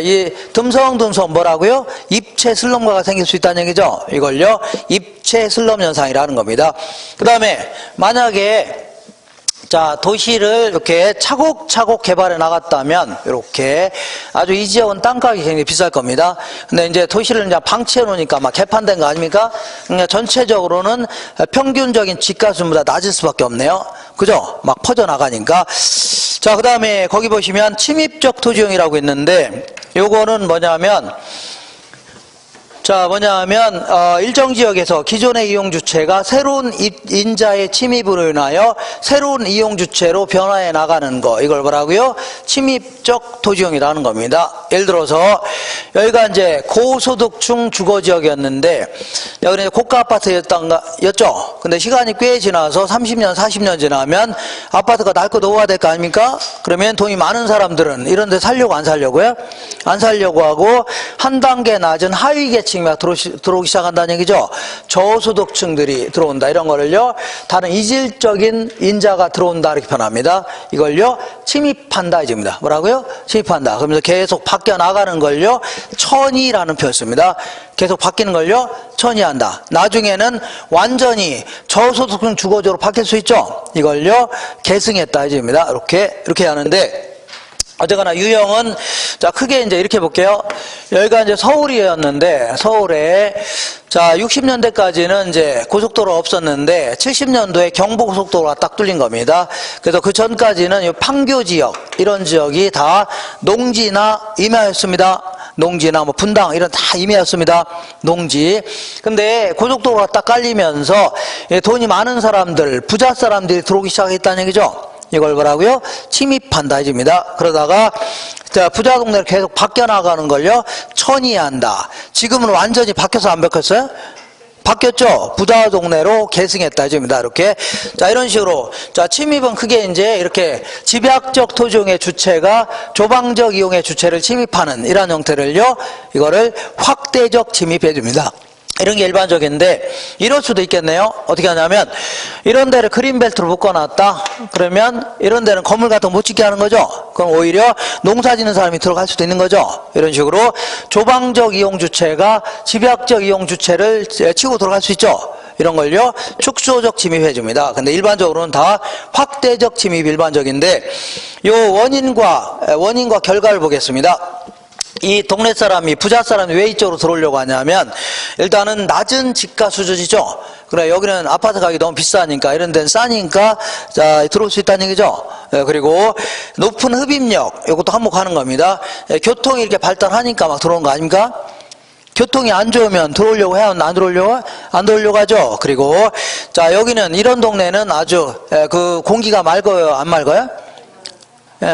이 듬성 뭐라고요? 입체 슬럼가가 생길 수 있다는 얘기죠. 이걸요 입체 슬럼 현상이라는 겁니다. 그 다음에 만약에 자 도시를 이렇게 차곡차곡 개발해 나갔다면 이렇게 아주 이 지역은 땅값이 굉장히 비쌀 겁니다. 근데 이제 도시를 이제 방치해 놓으니까 막 개판된 거 아닙니까? 그러니까 전체적으로는 평균적인 집값보다 낮을 수밖에 없네요. 그죠? 막 퍼져 나가니까. 자, 그 다음에 거기 보시면 침입적 토지용이라고 있는데 요거는 뭐냐면 일정 지역에서 기존의 이용주체가 새로운 인자의 침입으로 인하여 새로운 이용주체로 변화해 나가는 거, 이걸 뭐라고요? 침입적 토지용이라는 겁니다. 예를 들어서 여기가 이제 고소득층 주거지역이었는데 여기는 고가 아파트였죠. 근데 시간이 꽤 지나서 30년, 40년 지나면 아파트가 낡고 노후화될 거 아닙니까? 그러면 돈이 많은 사람들은 이런 데 살려고 안 살려고요? 안 살려고 하고 한 단계 낮은 하위 계층 들어오기 시작한다는 얘기죠. 저소득층들이 들어온다. 이런 거를요. 다른 이질적인 인자가 들어온다. 이렇게 표현합니다. 이걸요. 침입한다. 이제입니다. 뭐라고요? 침입한다. 그러면서 계속 바뀌어 나가는 걸요. 천이라는 표현 씁니다. 계속 바뀌는 걸요. 천이한다. 나중에는 완전히 저소득층 주거지로 바뀔 수 있죠. 이걸요. 계승했다. 이제입니다. 이렇게 하는데 어쨌거나 유형은 자 크게 이제 이렇게 볼게요. 여기가 이제 서울이었는데 서울에 자 60년대까지는 이제 고속도로가 없었는데 70년도에 경부고속도로가 딱 뚫린 겁니다. 그래서 그 전까지는 이 판교 지역 이런 지역이 다 농지나 임야였습니다. 농지나 뭐 분당 이런 다 임야였습니다. 농지. 근데 고속도로가 딱 깔리면서 돈이 많은 사람들, 부자 사람들이 들어오기 시작했다는 얘기죠. 이걸 뭐라고요? 침입한다 이집니다. 그러다가 자 부자 동네를 계속 바뀌어 나가는 걸요 천이한다. 지금은 완전히 바뀌어서 안 바뀌었어요? 바뀌었죠. 부자 동네로 계승했다 이집니다. 이렇게 자 이런 식으로 자 침입은 크게 이제 이렇게 집약적 토지용의 주체가 조방적 이용의 주체를 침입하는 이런 형태를요 이거를 확대적 침입해 줍니다. 이런 게 일반적인데 이럴 수도 있겠네요. 어떻게 하냐면 이런 데를 그린벨트로 묶어놨다. 그러면 이런 데는 건물 같은 거 못 짓게 하는 거죠. 그럼 오히려 농사 짓는 사람이 들어갈 수도 있는 거죠. 이런 식으로 조방적 이용주체가 집약적 이용주체를 치고 들어갈 수 있죠. 이런 걸요 축소적 침입해 줍니다. 근데 일반적으로는 다 확대적 침입이 일반적인데 요 원인과 결과를 보겠습니다. 이 동네 사람이 부자 사람이 왜 이쪽으로 들어오려고 하냐면 일단은 낮은 집가 수준이죠. 그래 여기는 아파트 가격이 너무 비싸니까 이런 데는 싸니까 자 들어올 수 있다는 얘기죠. 그리고 높은 흡입력 이것도 한몫하는 겁니다. 교통이 이렇게 발달하니까 막 들어온 거 아닙니까? 교통이 안 좋으면 들어오려고 해야 안 들어오려고? 안 들어오려고 하죠. 그리고 자 여기는 이런 동네는 아주 그 공기가 맑아요 안 맑아요?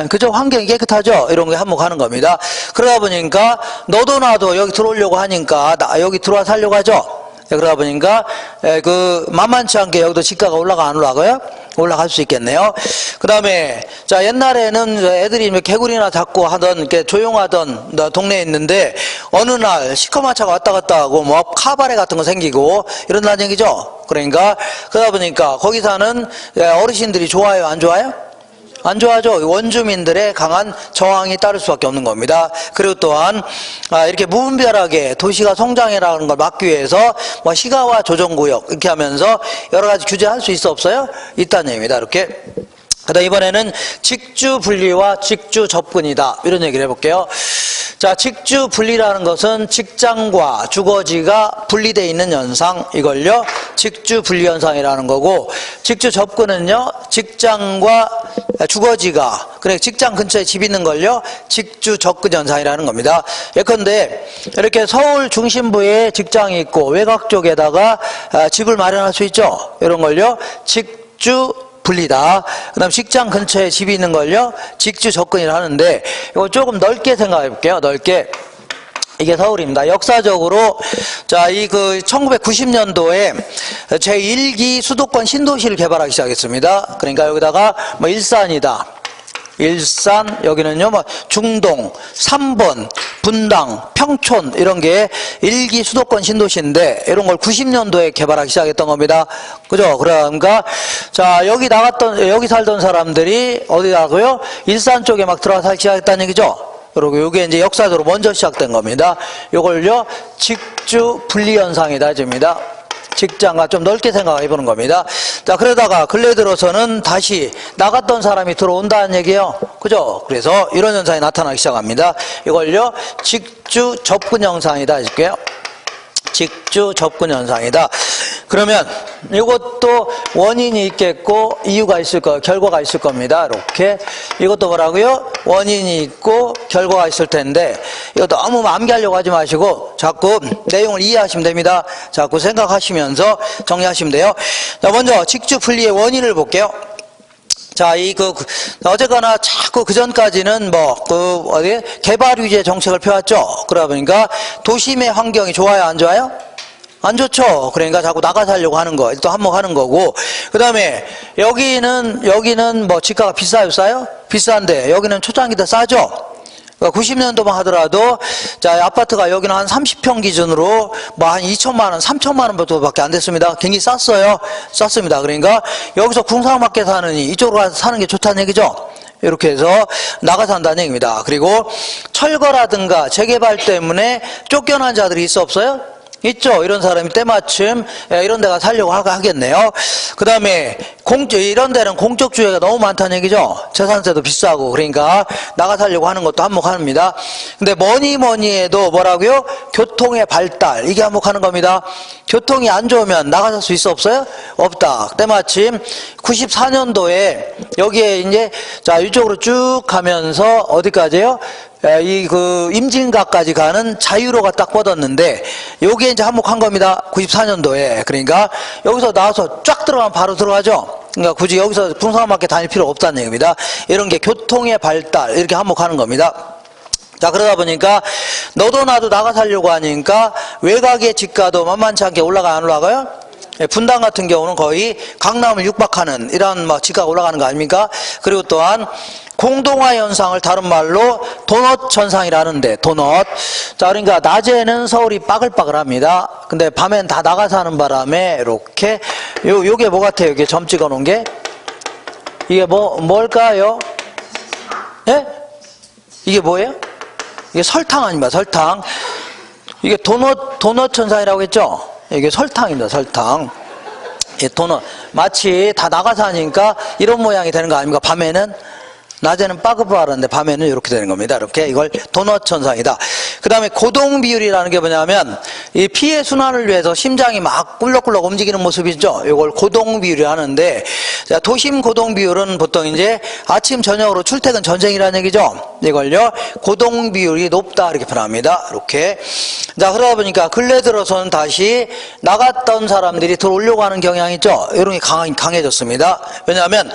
그죠? 환경이 깨끗하죠? 이런 게 한몫하는 겁니다. 그러다 보니까 너도 나도 여기 들어오려고 하니까 여기 들어와 살려고 하죠? 그러다 보니까 그 만만치 않게 여기도 집가가 올라가 안 올라가요? 올라갈 수 있겠네요. 그 다음에, 자, 옛날에는 애들이 개구리나 잡고 하던, 이렇게 조용하던 동네에 있는데, 어느 날 시커먼 차가 왔다 갔다 하고, 뭐, 카바레 같은 거 생기고, 이런다는 얘기죠. 그러니까, 그러다 보니까, 거기 사는 어르신들이 좋아요, 안 좋아요? 안 좋아하죠. 원주민들의 강한 저항이 따를 수밖에 없는 겁니다. 그리고 또한 이렇게 무분별하게 도시가 성장해나가는 걸 막기 위해서 뭐 시가와 조정구역 이렇게 하면서 여러 가지 규제할 수 있어 없어요? 있다는 얘기입니다. 이렇게. 그다음 이번에는 직주 분리와 직주 접근이다. 이런 얘기를 해볼게요. 자, 직주 분리라는 것은 직장과 주거지가 분리되어 있는 현상, 이걸요 직주 분리 현상이라는 거고, 직주 접근은요 직장과 주거지가, 그래 직장 근처에 집 있는 걸요 직주 접근 현상이라는 겁니다. 예컨대 이렇게 서울 중심부에 직장이 있고 외곽 쪽에다가 집을 마련할 수 있죠. 이런 걸요 직주 분리다. 그 다음 직장 근처에 집이 있는 걸요 직주 접근이라 하는데, 이거 조금 넓게 생각해 볼게요. 넓게. 이게 서울입니다. 역사적으로, 자, 1990년도에 제1기 수도권 신도시를 개발하기 시작했습니다. 그러니까 여기다가 뭐 일산이다. 일산, 여기는요, 뭐, 중동, 삼본, 분당, 평촌, 이런 게 1기 수도권 신도시인데, 이런 걸 90년도에 개발하기 시작했던 겁니다. 그죠? 그러니까, 자, 여기 살던 사람들이 어디 가고요? 일산 쪽에 막 들어가서 살기 시작했다는 얘기죠? 그리고 이게 이제 역사적으로 먼저 시작된 겁니다. 이걸요, 직주 분리 현상이다, 해줍니다. 직장과 좀 넓게 생각해 보는 겁니다. 자, 그러다가 근래 들어서는 다시 나갔던 사람이 들어온다는 얘기예요. 그죠? 그래서 이런 현상이 나타나기 시작합니다. 이걸요 직주 접근 현상이다 해줄게요. 직주 접근 현상이다. 그러면 이것도 원인이 있겠고 이유가 있을 거예요. 결과가 있을 겁니다. 이렇게. 이것도 뭐라고요? 원인이 있고 결과가 있을 텐데, 이거 너무 암기하려고 하지 마시고 자꾸 내용을 이해하시면 됩니다. 자꾸 생각하시면서 정리하시면 돼요. 자, 먼저 직주 분리의 원인을 볼게요. 자, 어쨌거나 자꾸 그전까지는 개발 위주의 정책을 펴왔죠. 그러다 보니까 도심의 환경이 좋아요, 안 좋아요? 안 좋죠. 그러니까 자꾸 나가 살려고 하는 거, 또 한몫하는 거고. 그 다음에 여기는 뭐 지가가 비싸요, 싸요? 비싼데 여기는 초창기 때 싸죠. 90년도만 하더라도, 자, 아파트가 여기는 한 30평 기준으로 뭐 한 2천만 원, 3천만 원밖에 안 됐습니다. 굉장히 쌌어요. 쌌습니다. 그러니까 여기서 궁상맞게 사느니 이쪽으로 가서 사는 게 좋다는 얘기죠. 이렇게 해서 나가 산다는 얘기입니다. 그리고 철거라든가 재개발 때문에 쫓겨난 자들이 있어 없어요? 있죠. 이런 사람이 때마침 이런 데가 살려고 하겠네요. 그 다음에 이런 데는 공적주의가 너무 많다는 얘기죠. 재산세도 비싸고. 그러니까 나가 살려고 하는 것도 한몫합니다. 근데 뭐니 해도 뭐라고요? 교통의 발달, 이게 한몫하는 겁니다. 교통이 안 좋으면 나가 살 수 있어 없어요? 없다. 때마침 94년도에 여기에 이제, 자, 이쪽으로 쭉 가면서 어디까지요? 임진각까지 가는 자유로가 딱 뻗었는데, 요게 이제 한몫한 겁니다. 94년도에. 그러니까 여기서 나와서 쫙 들어가면 바로 들어가죠. 그러니까 굳이 여기서 궁상맞게 다닐 필요 없다는 얘기입니다. 이런 게 교통의 발달, 이렇게 한몫하는 겁니다. 자, 그러다 보니까 너도 나도 나가 살려고 하니까 외곽의 집가도 만만치 않게 안 올라가요? 분당 같은 경우는 거의 강남을 육박하는 이런 집가가 올라가는 거 아닙니까? 그리고 또한 공동화 현상을 다른 말로 도넛 현상이라는데, 도넛. 자, 그러니까 낮에는 서울이 빠글빠글합니다. 근데 밤엔 다 나가 사는 바람에 이렇게 요게 뭐 같아요? 이게 점 찍어 놓은 게? 이게 뭘까요? 예? 이게 뭐예요? 이게 설탕 아닙니까? 설탕. 이게 도넛 현상이라고 했죠? 이게 설탕입니다. 설탕. 예, 도넛. 마치 다 나가 사니까 이런 모양이 되는 거 아닙니까? 밤에는? 낮에는 빠글빠글한데 밤에는 이렇게 되는 겁니다. 이렇게. 이걸 도넛 현상이다. 그 다음에 고동 비율이라는 게 뭐냐면, 이 피해 순환을 위해서 심장이 막 꿀럭꿀럭 움직이는 모습이죠. 이걸 고동 비율이 하는데, 자, 도심 고동 비율은 보통 이제 아침 저녁으로 출퇴근 전쟁이라는 얘기죠. 이걸요 고동 비율이 높다 이렇게 표현합니다. 이렇게. 자, 그러다 보니까 근래 들어서는 다시 나갔던 사람들이 들어오려고 하는 경향이 있죠. 이런 게 강해졌습니다. 왜냐하면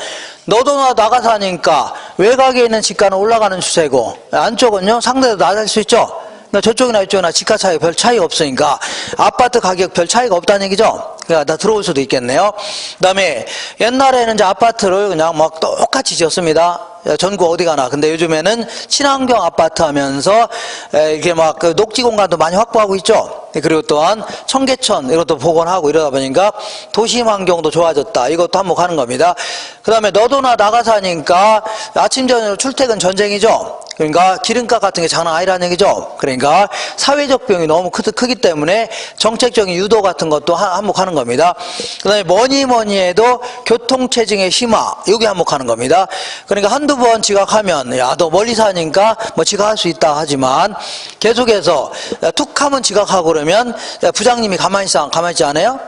너도 나가 사니까 외곽에 있는 집가는 올라가는 추세고, 안쪽은요 상대도 낮을 수 있죠. 그러니까 저쪽이나 이쪽이나 집값 차이 별 차이가 없으니까 아파트 가격 별 차이가 없다는 얘기죠. 그러니까 다 들어올 수도 있겠네요. 그다음에 옛날에는 이제 아파트를 그냥 막 똑같이 지었습니다. 전국 어디 가나. 근데 요즘에는 친환경 아파트 하면서 이렇게 막 그 녹지 공간도 많이 확보하고 있죠. 그리고 또한 청계천 이것도 복원하고 이러다 보니까 도심 환경도 좋아졌다. 이것도 한몫하는 겁니다. 그 다음에 너도나 나가 사니까 아침 저녁 출퇴근 전쟁이죠. 그러니까 기름값 같은 게 장난 아니라는 얘기죠. 그러니까 사회적 비용이 너무 크기 때문에 정책적인 유도 같은 것도 한몫하는 겁니다. 그 다음에 뭐니 해도 교통체증의 심화, 이게 한몫하는 겁니다. 그러니까 한두 번 지각하면 야, 너 멀리 사니까 뭐 지각할 수 있다 하지만 계속해서 툭 하면 지각하고 그러면 부장님이 가만히 있지 않아요?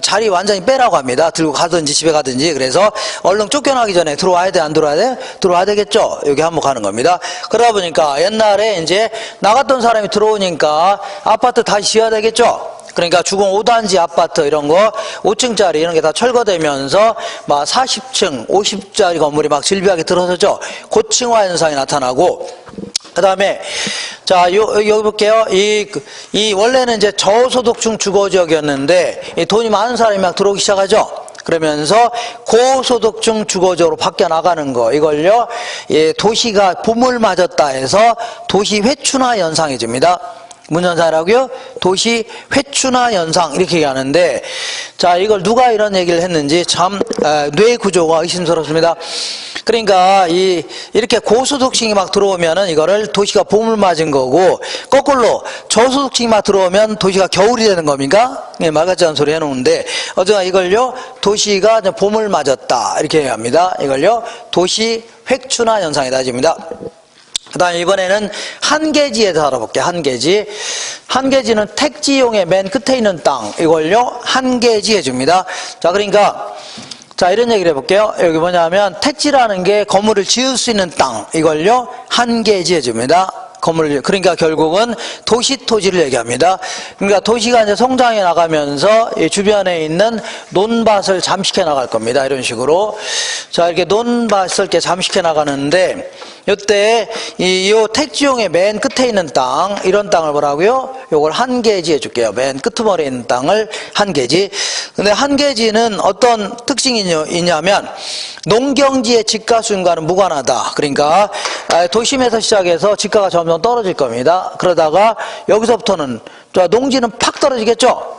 자리 완전히 빼라고 합니다. 들고 가든지 집에 가든지. 그래서 얼른 쫓겨나기 전에 들어와야 돼, 안 들어와야 돼? 들어와야 되겠죠? 여기 한몫하는 겁니다. 그러다 보니까 옛날에 이제 나갔던 사람이 들어오니까 아파트 다시 지어야 되겠죠? 그러니까 주공 5단지 아파트 이런 거 5층짜리 이런 게 다 철거되면서 막 40층, 50짜리 건물이 막 질비하게 들어서죠. 고층화 현상이 나타나고 그 다음에 자, 여기 볼게요. 이 원래는 이제 저소득층 주거지역이었는데 돈이 많은 사람이 막 들어오기 시작하죠. 그러면서 고소득층 주거지역으로 바뀌어 나가는 거, 이걸요, 도시가 붐을 맞았다 해서 도시 회춘화 현상해집니다. 무슨 현상이라고요? 도시 회춘화 현상 이렇게 얘기하는데, 자, 이걸 누가 이런 얘기를 했는지 참 뇌 구조가 의심스럽습니다. 그러니까 이렇게 고소득층이 막 들어오면은 이거를 도시가 봄을 맞은 거고, 거꾸로 저소득층이 막 들어오면 도시가 겨울이 되는 겁니까? 네, 말 같지 않은 소리 해놓는데, 어쨌든 이걸요, 도시가 봄을 맞았다 이렇게 얘기합니다. 이걸요, 도시 회춘화 현상이 따집니다. 그 다음에 이번에는 한계지에 대해서 알아볼게요. 한계지. 한계지는 택지용의 맨 끝에 있는 땅, 이걸요, 한계지 해줍니다. 자, 그러니까, 자, 이런 얘기를 해볼게요. 여기 뭐냐면, 택지라는 게 건물을 지을 수 있는 땅, 이걸요, 한계지 해줍니다. 건물을, 그러니까 결국은 도시 토지를 얘기합니다. 그러니까 도시가 이제 성장해 나가면서 이 주변에 있는 논밭을 잠식해 나갈 겁니다. 이런 식으로. 자, 이렇게 논밭을 이렇게 잠식해 나가는데, 이때 이 택지용의 맨 끝에 있는 땅, 이런 땅을 뭐라고요? 요걸 한계지 해줄게요. 맨 끄트머리에 있는 땅을 한계지. 근데 한계지는 어떤 특징이 있냐면 농경지의 집가 수준과는 무관하다. 그러니까 도심에서 시작해서 집가가 점점 떨어질 겁니다. 그러다가 여기서부터는 농지는 팍 떨어지겠죠.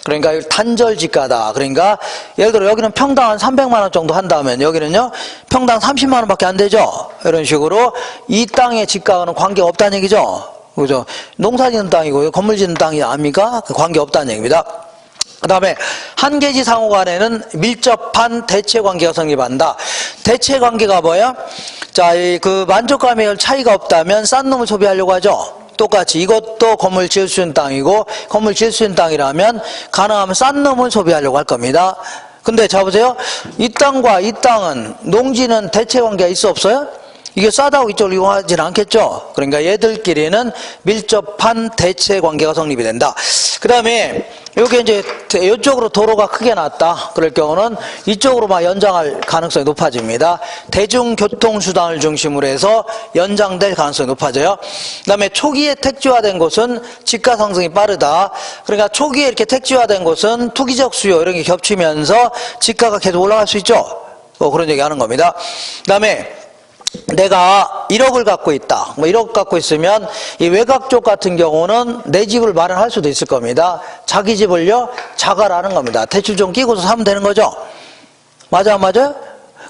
그러니까 단절 집가다. 그러니까 예를 들어 여기는 평당 한 300만 원 정도 한다면 여기는요 평당 30만 원밖에 안 되죠. 이런 식으로 이 땅의 집가와는 관계가 없다는 얘기죠. 그죠? 농사 짓는 땅이고 건물 짓는 땅이 아닙니까? 관계 없다는 얘기입니다. 그 다음에 한계지 상호간에는 밀접한 대체관계가 성립한다. 대체관계가 뭐야? 자, 그 만족감의 차이가 없다면 싼 놈을 소비하려고 하죠. 똑같이 이것도 건물 지을 수 있는 땅이고 건물 지을 수 있는 땅이라면 가능하면 싼 놈을 소비하려고 할 겁니다. 근데 자 보세요. 이 땅과 이 땅은 농지는 대체관계가 있어 없어요? 이게 싸다고 이쪽을 이용하지는 않겠죠. 그러니까 얘들끼리는 밀접한 대체관계가 성립이 된다. 그 다음에 여기 이제 이쪽으로 도로가 크게 났다. 그럴 경우는 이쪽으로 막 연장할 가능성이 높아집니다. 대중교통수단을 중심으로 해서 연장될 가능성이 높아져요. 그 다음에 초기에 택지화된 곳은 집가 상승이 빠르다. 그러니까 초기에 이렇게 택지화된 곳은 투기적 수요 이런 게 겹치면서 집가가 계속 올라갈 수 있죠. 그런 얘기 하는 겁니다. 그 다음에 내가 1억을 갖고 있다. 1억 갖고 있으면 이 외곽 쪽 같은 경우는 내 집을 마련할 수도 있을 겁니다. 자기 집을요, 자가라는 겁니다. 대출 좀 끼고서 사면 되는 거죠. 맞아, 안 맞아요?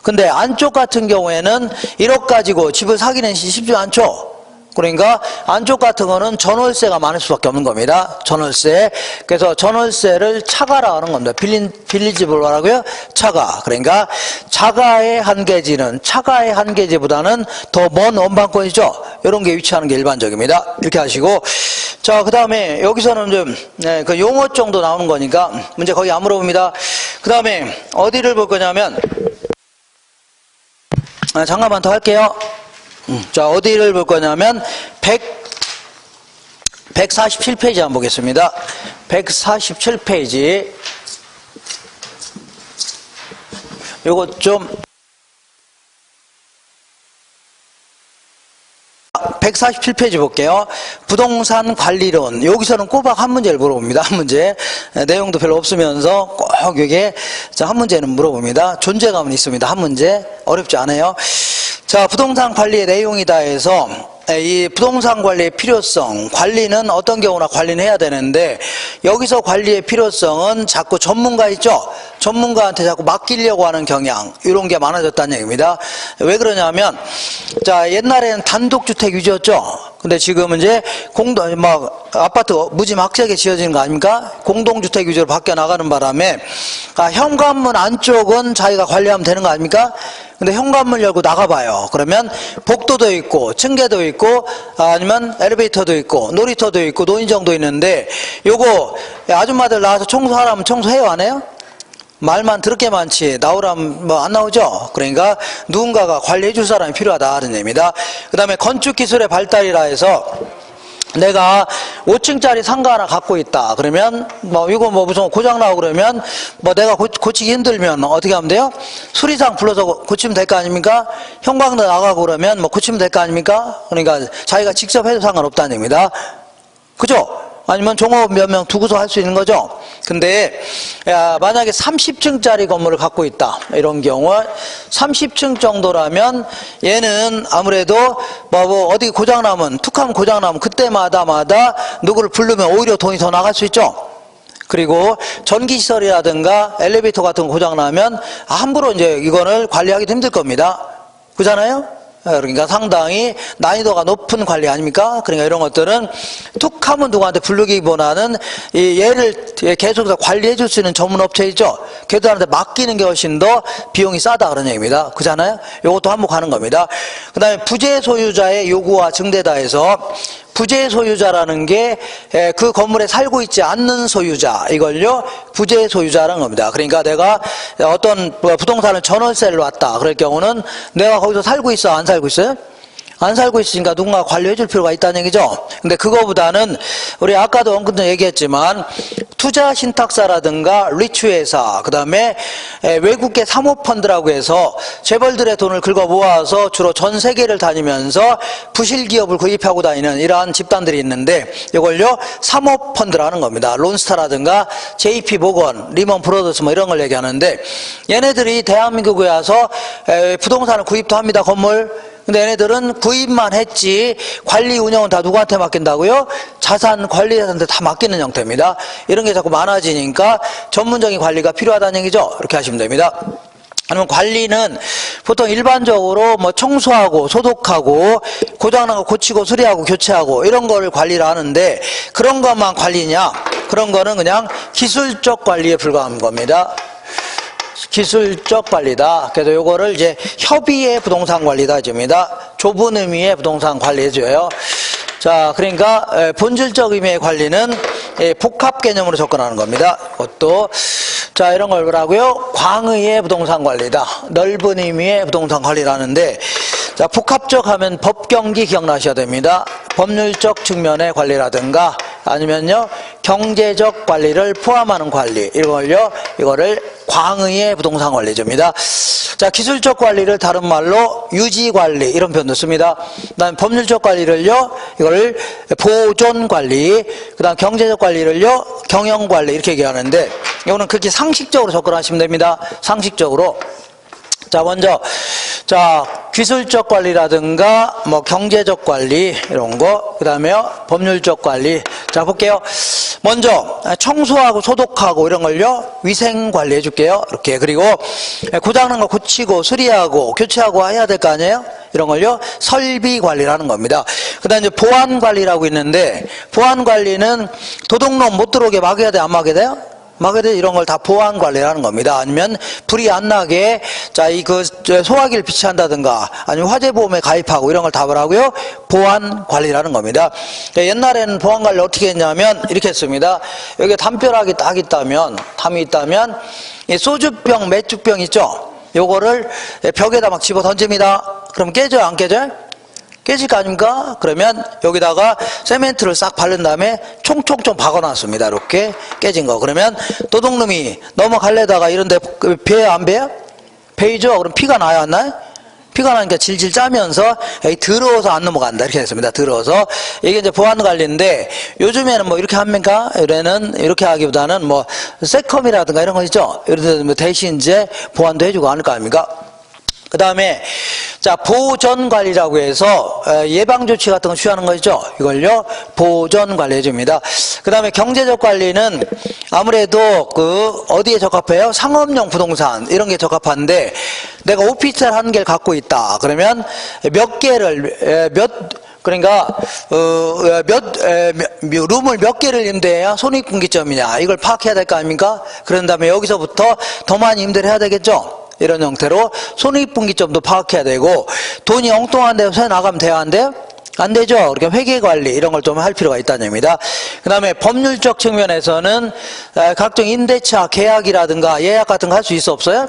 근데 안쪽 같은 경우에는 1억 가지고 집을 사기는 쉽지 않죠. 그러니까 안쪽 같은 거는 전월세가 많을 수밖에 없는 겁니다. 전월세. 그래서 전월세를 차가라 하는 겁니다. 빌린 집을 뭐라고요? 차가. 그러니까 자가의 한계지는 차가의 한계지보다는 더 먼 원방권이죠. 이런 게 위치하는 게 일반적입니다. 이렇게 하시고, 자, 그 다음에 여기서는 좀 그 용어 정도 나오는 거니까 문제 거의 안 물어봅니다. 그 다음에 어디를 볼 거냐면 잠깐만 더 할게요. 자, 어디를 볼 거냐면 147페이지 한번 보겠습니다. 147페이지. 요것 좀 자, 147페이지 볼게요. 부동산 관리론. 여기서는 꼬박 한 문제를 물어봅니다. 한 문제. 내용도 별로 없으면서 꼭 이게 한 문제는 물어봅니다. 존재감은 있습니다. 한 문제. 어렵지 않아요. 자, 부동산 관리의 내용이다 해서 이 부동산 관리의 필요성, 관리는 어떤 경우나 관리는 해야 되는데 여기서 관리의 필요성은 자꾸 전문가 있죠? 전문가한테 자꾸 맡기려고 하는 경향, 이런 게 많아졌다는 얘기입니다. 왜 그러냐면, 자, 옛날에는 단독주택 위주였죠? 근데 지금은 이제 아파트 무지막지하게 지어지는 거 아닙니까? 공동주택 위주로 바뀌어 나가는 바람에, 현관문 안쪽은 자기가 관리하면 되는 거 아닙니까? 근데 현관문 열고 나가봐요. 그러면 복도도 있고, 층계도 있고, 아니면 엘리베이터도 있고, 놀이터도 있고, 노인정도 있는데, 요거, 아줌마들 나와서 청소하라면 청소해요, 안 해요? 말만 더럽게 많지 나오라면 뭐 안 나오죠. 그러니까 누군가가 관리해 줄 사람이 필요하다 하는 얘기입니다. 그 다음에 건축기술의 발달이라 해서 내가 5층짜리 상가 하나 갖고 있다 그러면 이거 무슨 고장 나고 그러면 내가 고치기 힘들면 어떻게 하면 돼요? 수리상 불러서 고치면 될 거 아닙니까? 형광도 나가고 그러면 고치면 될 거 아닙니까? 그러니까 자기가 직접 해도 상관없다는 얘기입니다. 그죠? 아니면 종업 몇 명 두고서 할 수 있는 거죠. 근데 만약에 30층짜리 건물을 갖고 있다 이런 경우 30층 정도라면 얘는 아무래도 어디 고장나면 툭하면 고장나면 그때마다 누구를 부르면 오히려 돈이 더 나갈 수 있죠. 그리고 전기시설이라든가 엘리베이터 같은 거 고장나면 함부로 이제 이거를 관리하기도 힘들 겁니다. 그렇잖아요? 그러니까 상당히 난이도가 높은 관리 아닙니까? 그러니까 이런 것들은 툭 하면 누구한테 부르기보다는 얘를 계속해서 관리해 줄 수 있는 전문 업체 있죠? 걔들한테 맡기는 게 훨씬 더 비용이 싸다 그런 얘기입니다. 그렇잖아요? 이것도 한몫하는 겁니다. 그 다음에 부재 소유자의 요구와 증대다 해서 부재 소유자라는 게 그 건물에 살고 있지 않는 소유자, 이걸요 부재 소유자라는 겁니다. 그러니까 내가 어떤 부동산을 전월세를 왔다 그럴 경우는 내가 거기서 살고 있어 안 살고 있어요? 안 살고 있으니까 누군가 관리해 줄 필요가 있다는 얘기죠. 근데 그거보다는 우리 아까도 언급도 얘기했지만 투자 신탁사라든가 리츠회사, 그 다음에 외국계 사모펀드라고 해서 재벌들의 돈을 긁어 모아서 주로 전 세계를 다니면서 부실기업을 구입하고 다니는 이러한 집단들이 있는데 이걸요 사모펀드라는 겁니다. 론스타라든가 JP 모건, 리먼 브로더스 이런 걸 얘기하는데 얘네들이 대한민국에 와서 부동산을 구입도 합니다. 건물. 근데 얘네들은 구입만 했지 관리 운영은 다 누구한테 맡긴다고요? 자산 관리자한테 다 맡기는 형태입니다. 이런 게 자꾸 많아지니까 전문적인 관리가 필요하다는 얘기죠. 이렇게 하시면 됩니다. 아니면 관리는 보통 일반적으로 청소하고 소독하고 고장난 거 고치고 수리하고 교체하고 이런 거를 관리를 하는데 그런 것만 관리냐? 그런 거는 그냥 기술적 관리에 불과한 겁니다. 기술적 관리다. 그래서 요거를 이제 협의의 부동산 관리다 해줍니다. 좁은 의미의 부동산 관리해줘요. 자, 그러니까 본질적 의미의 관리는 복합 개념으로 접근하는 겁니다. 이것도 자 이런 걸 뭐라고요? 광의의 부동산 관리다. 넓은 의미의 부동산 관리라는데 자 복합적 하면 법경기 기억나셔야 됩니다. 법률적 측면의 관리라든가 아니면요 경제적 관리를 포함하는 관리 이거를 광의의 부동산 관리줍니다. 자 기술적 관리를 다른 말로 유지 관리 이런 표현도 씁니다. 그다음 법률적 관리를요 이거를 보존 관리, 그다음 경제적 관리를요 경영 관리 이렇게 얘기하는데 이거는 그렇게 상식적으로 접근하시면 됩니다. 상식적으로. 자 먼저 자 기술적 관리라든가 경제적 관리 이런 거, 그 다음에요 법률적 관리. 자 볼게요. 먼저 청소하고 소독하고 이런 걸요 위생 관리해 줄게요. 이렇게. 그리고 고장난 거 고치고 수리하고 교체하고 해야 될 거 아니에요? 이런 걸요 설비 관리라는 겁니다. 그 다음에 이제 보안 관리라고 있는데 보안 관리는 도둑놈 못 들어오게 막아야 돼 안 막아야 돼요? 막아야 이런 걸 다 보안 관리라는 겁니다. 아니면 불이 안 나게 자 이 소화기를 비치한다든가 아니면 화재보험에 가입하고 이런 걸 다 뭐라고요? 보안 관리라는 겁니다. 옛날에는 보안 관리 어떻게 했냐면 이렇게 했습니다. 여기 담벼락이 딱 있다면 담이 있다면 이 소주병 맥주병 있죠? 요거를 벽에다 막 집어 던집니다. 그럼 깨져요 안 깨져요? 깨질 거 아닙니까? 그러면 여기다가 세멘트를 싹 바른 다음에 총총 좀 박아놨습니다. 이렇게 깨진 거. 그러면 도둑놈이 넘어갈래다가 이런데 배요 안 배요? 배이죠? 그럼 피가 나요 안 나요? 피가 나니까 질질 짜면서 더러워서 안 넘어간다. 이렇게 했습니다. 더러워서. 이게 이제 보안관리인데, 요즘에는 뭐 이렇게 합니까? 요래는 이렇게 하기보다는 뭐, 세컴이라든가 이런 거 있죠? 이런 데 대신 이제 보안도 해주고 하는 거 아닙니까? 그 다음에, 자, 보전관리라고 해서 예방조치 같은 거 취하는 거 있죠? 이걸요, 보전관리 해줍니다. 그 다음에 경제적 관리는 아무래도 어디에 적합해요? 상업용 부동산, 이런 게 적합한데, 내가 오피스텔 한 개를 갖고 있다. 그러면 몇 개를, 그러니까, 룸을 몇 개를 임대해야 손익분기점이냐. 이걸 파악해야 될 거 아닙니까? 그런 다음에 여기서부터 더 많이 임대를 해야 되겠죠? 이런 형태로 손익분기점도 파악해야 되고, 돈이 엉뚱한 데서 나가면 돼야 안 돼요? 안 되죠. 그러니까 회계관리 이런 걸 좀 할 필요가 있다는 얘기입니다. 그 다음에 법률적 측면에서는 각종 임대차 계약이라든가 예약 같은 거 할 수 있어 없어요?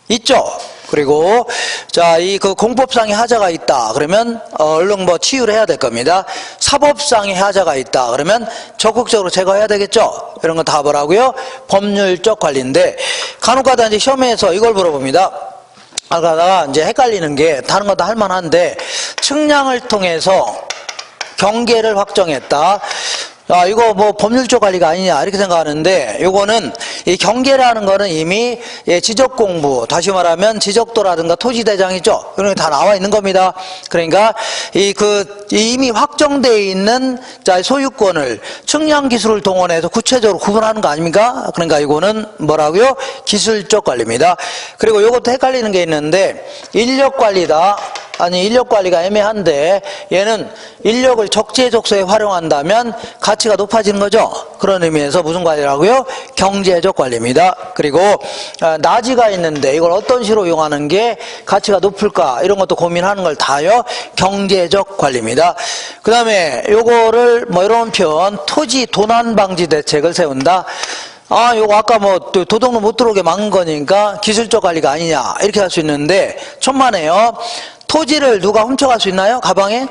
있죠. 그리고 자, 공법상의 하자가 있다. 그러면 얼른 뭐 치유를 해야 될 겁니다. 사법상의 하자가 있다. 그러면 적극적으로 제거해야 되겠죠. 이런 건 다 뭐라고요? 법률적 관리인데, 간혹가다 이제 시험에서 이걸 물어봅니다. 아까 이제 헷갈리는 게 다른 건 다 할만한데, 측량을 통해서 경계를 확정했다. 아, 이거 뭐 법률적 관리가 아니냐 이렇게 생각하는데, 요거는 이 경계라는 거는 이미 지적 공부, 다시 말하면 지적도라든가 토지대장이죠. 이런 게 다 나와 있는 겁니다. 그러니까 이미 확정되어 있는 소유권을 측량 기술을 동원해서 구체적으로 구분하는 거 아닙니까? 그러니까 이거는 뭐라고요? 기술적 관리입니다. 그리고 요것도 헷갈리는 게 있는데, 인력 관리다. 아니, 인력 관리가 애매한데, 얘는 인력을 적재적소에 활용한다면 가치가 높아지는 거죠. 그런 의미에서 무슨 관리라고요? 경제적 관리입니다. 그리고 나지가 있는데 이걸 어떤 식으로 이용하는 게 가치가 높을까, 이런 것도 고민하는 걸 다요 경제적 관리입니다. 그 다음에 요거를 뭐 이런 표현, 토지 도난 방지 대책을 세운다. 아, 요거 아까 뭐 도둑놈 못 들어오게 막은 거니까 기술적 관리가 아니냐 이렇게 할 수 있는데, 천만에요. 토지를 누가 훔쳐갈 수 있나요? 가방에?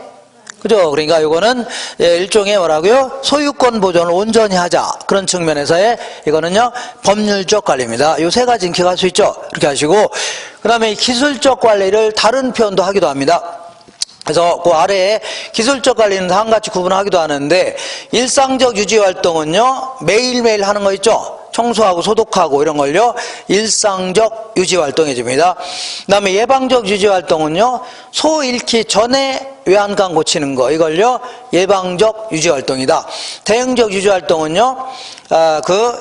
그죠? 그러니까 이거는 일종의 뭐라고요? 소유권 보존을 온전히 하자. 그런 측면에서의 이거는요, 법률적 관리입니다. 요 세 가지 기억할 수 있죠? 이렇게 하시고, 그 다음에 기술적 관리를 다른 표현도 하기도 합니다. 그래서 그 아래에 기술적 관리는 한가지 구분하기도 하는데, 일상적 유지 활동은요, 매일매일 하는 거 있죠? 청소하고 소독하고 이런 걸요, 일상적 유지 활동 해줍니다. 그 다음에 예방적 유지 활동은요, 소 잃기 전에 외양간 고치는 거, 이걸요 예방적 유지 활동이다. 대응적 유지 활동은요,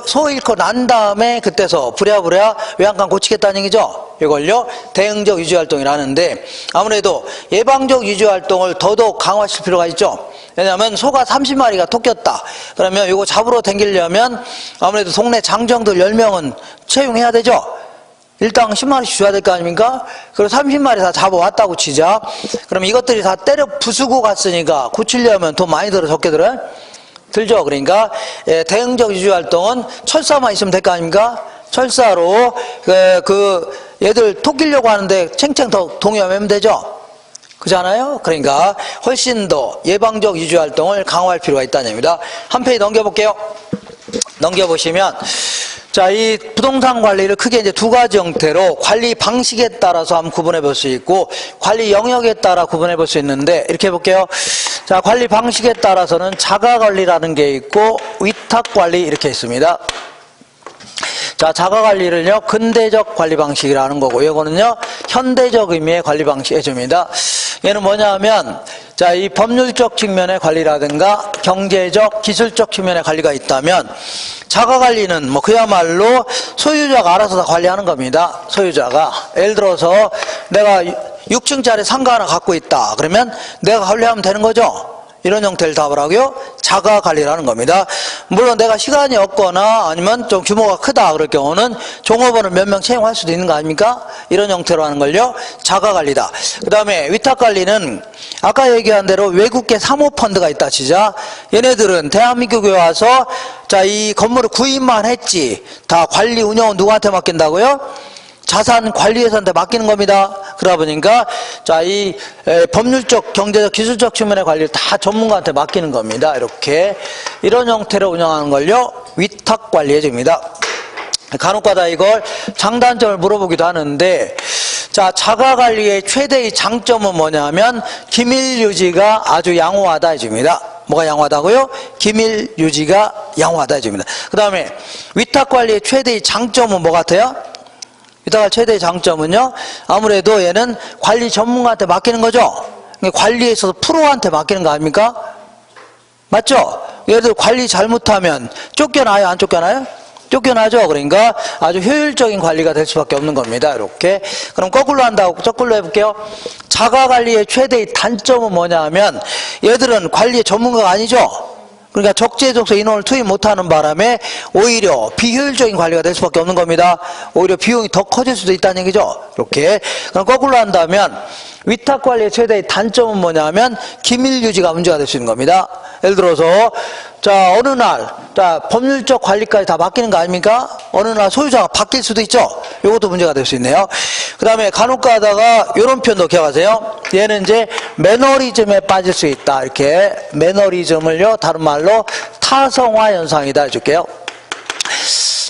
소 잃고 난 다음에 그때서 부랴부랴 외양간 고치겠다는 얘기죠. 이걸요 대응적 유지 활동이라는데, 아무래도 예방적 유지 활동을 더더욱 강화시킬 필요가 있죠. 왜냐하면 소가 30마리가 토꼈다. 그러면 이거 잡으러 다니려면 아무래도 동네 장정들 10명은 채용해야 되죠. 일당 10마리씩 줘야 될 거 아닙니까? 그리고 30마리 다 잡아왔다고 치자. 그럼 이것들이 다 때려 부수고 갔으니까 고치려면 돈 많이 들어, 적게 들어요? 들죠. 그러니까 대응적 유지 활동은 철사만 있으면 될 거 아닙니까? 철사로 얘들 토끼려고 하는데 챙챙 더 동요하면 되죠. 그렇잖아요. 그러니까 훨씬 더 예방적 유지 활동을 강화할 필요가 있다는 얘기입니다. 한 페이지 넘겨볼게요. 넘겨보시면, 자, 이 부동산 관리를 크게 이제 두 가지 형태로 관리 방식에 따라서 한번 구분해 볼 수 있고, 관리 영역에 따라 구분해 볼 수 있는데, 이렇게 해볼게요. 자, 관리 방식에 따라서는 자가 관리라는 게 있고, 위탁 관리 이렇게 있습니다. 자, 자가 관리를요, 근대적 관리 방식이라는 거고, 이거는요, 현대적 의미의 관리 방식 해줍니다. 얘는 뭐냐 하면, 자, 이 법률적 측면의 관리라든가 경제적, 기술적 측면의 관리가 있다면, 자가 관리는 뭐 그야말로 소유자가 알아서 다 관리하는 겁니다. 소유자가. 예를 들어서 내가 6층짜리 상가 하나 갖고 있다. 그러면 내가 관리하면 되는 거죠. 이런 형태를 다 뭐라고요? 자가 관리라는 겁니다. 물론 내가 시간이 없거나 아니면 좀 규모가 크다 그럴 경우는 종업원을 몇 명 채용할 수도 있는 거 아닙니까? 이런 형태로 하는 걸요, 자가 관리다. 그 다음에 위탁 관리는 아까 얘기한 대로 외국계 사모펀드가 있다 치자. 얘네들은 대한민국에 와서 자, 이 건물을 구입만 했지 다 관리 운영은 누구한테 맡긴다고요? 자산 관리회사한테 맡기는 겁니다. 그러다 보니까 자, 이 법률적, 경제적, 기술적 측면의 관리를 다 전문가한테 맡기는 겁니다. 이렇게 이런 형태로 운영하는 걸요, 위탁 관리 해줍니다. 간혹가다 이걸 장단점을 물어보기도 하는데, 자, 자가관리의 최대의 장점은 뭐냐면 기밀 유지가 아주 양호하다 해줍니다. 뭐가 양호하다고요? 기밀 유지가 양호하다 해줍니다. 그 다음에 위탁관리의 최대의 장점은 뭐 같아요? 위탁관리 최대의 장점은요, 아무래도 얘는 관리 전문가한테 맡기는 거죠. 관리에 있어서 프로한테 맡기는 거 아닙니까? 맞죠? 예를 들어 관리 잘못하면 쫓겨나요? 안 쫓겨나요? 쫓겨나죠. 그러니까 아주 효율적인 관리가 될 수밖에 없는 겁니다. 이렇게. 그럼 거꾸로 한다고, 거꾸로 해볼게요. 자가관리의 최대의 단점은 뭐냐 하면 얘들은 관리의 전문가가 아니죠. 그러니까 적재적소 인원을 투입 못하는 바람에 오히려 비효율적인 관리가 될 수밖에 없는 겁니다. 오히려 비용이 더 커질 수도 있다는 얘기죠. 이렇게. 그럼 거꾸로 한다면 위탁관리의 최대의 단점은 뭐냐면 기밀 유지가 문제가 될 수 있는 겁니다. 예를 들어서 자, 어느 날 법률적 관리까지 다 맡기는 거 아닙니까? 어느 날 소유자가 바뀔 수도 있죠. 이것도 문제가 될 수 있네요. 그 다음에 간혹 가다가 이런 표현도 기억하세요. 얘는 이제 매너리즘에 빠질 수 있다. 이렇게 매너리즘을요, 다른 말로 타성화 현상이다 해줄게요.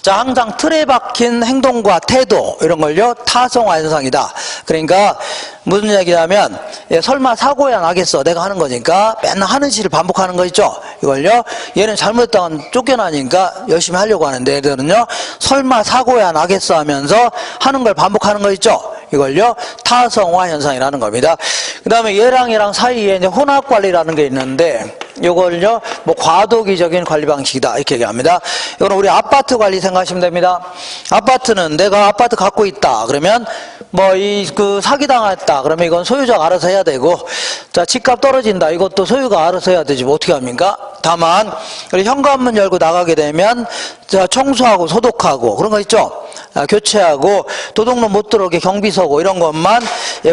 자, 항상 틀에 박힌 행동과 태도 이런 걸요, 타성화 현상이다. 그러니까 무슨 얘기냐면 설마 사고야 나겠어, 내가 하는 거니까 맨날 하는 짓을 반복하는 거 있죠. 이걸요, 얘는 잘못했다면 쫓겨나니까 열심히 하려고 하는데, 얘들은요 설마 사고야 나겠어 하면서 하는 걸 반복하는 거 있죠. 이걸요 타성화 현상이라는 겁니다. 그 다음에 얘랑 사이에 이제 혼합관리라는 게 있는데, 이걸요 뭐 과도기적인 관리 방식이다 이렇게 얘기합니다. 이거는 우리 아파트 관리 생각하시면 됩니다. 아파트는 내가 아파트 갖고 있다 그러면 뭐 그 사기당했다 그러면 이건 소유자가 알아서 해야 되고, 자, 집값 떨어진다 이것도 소유가 알아서 해야 되지 뭐 어떻게 합니까? 다만 현관문 열고 나가게 되면 자, 청소하고 소독하고 그런 거 있죠. 교체하고 도둑놈 못 들어오게 경비 서고 이런 것만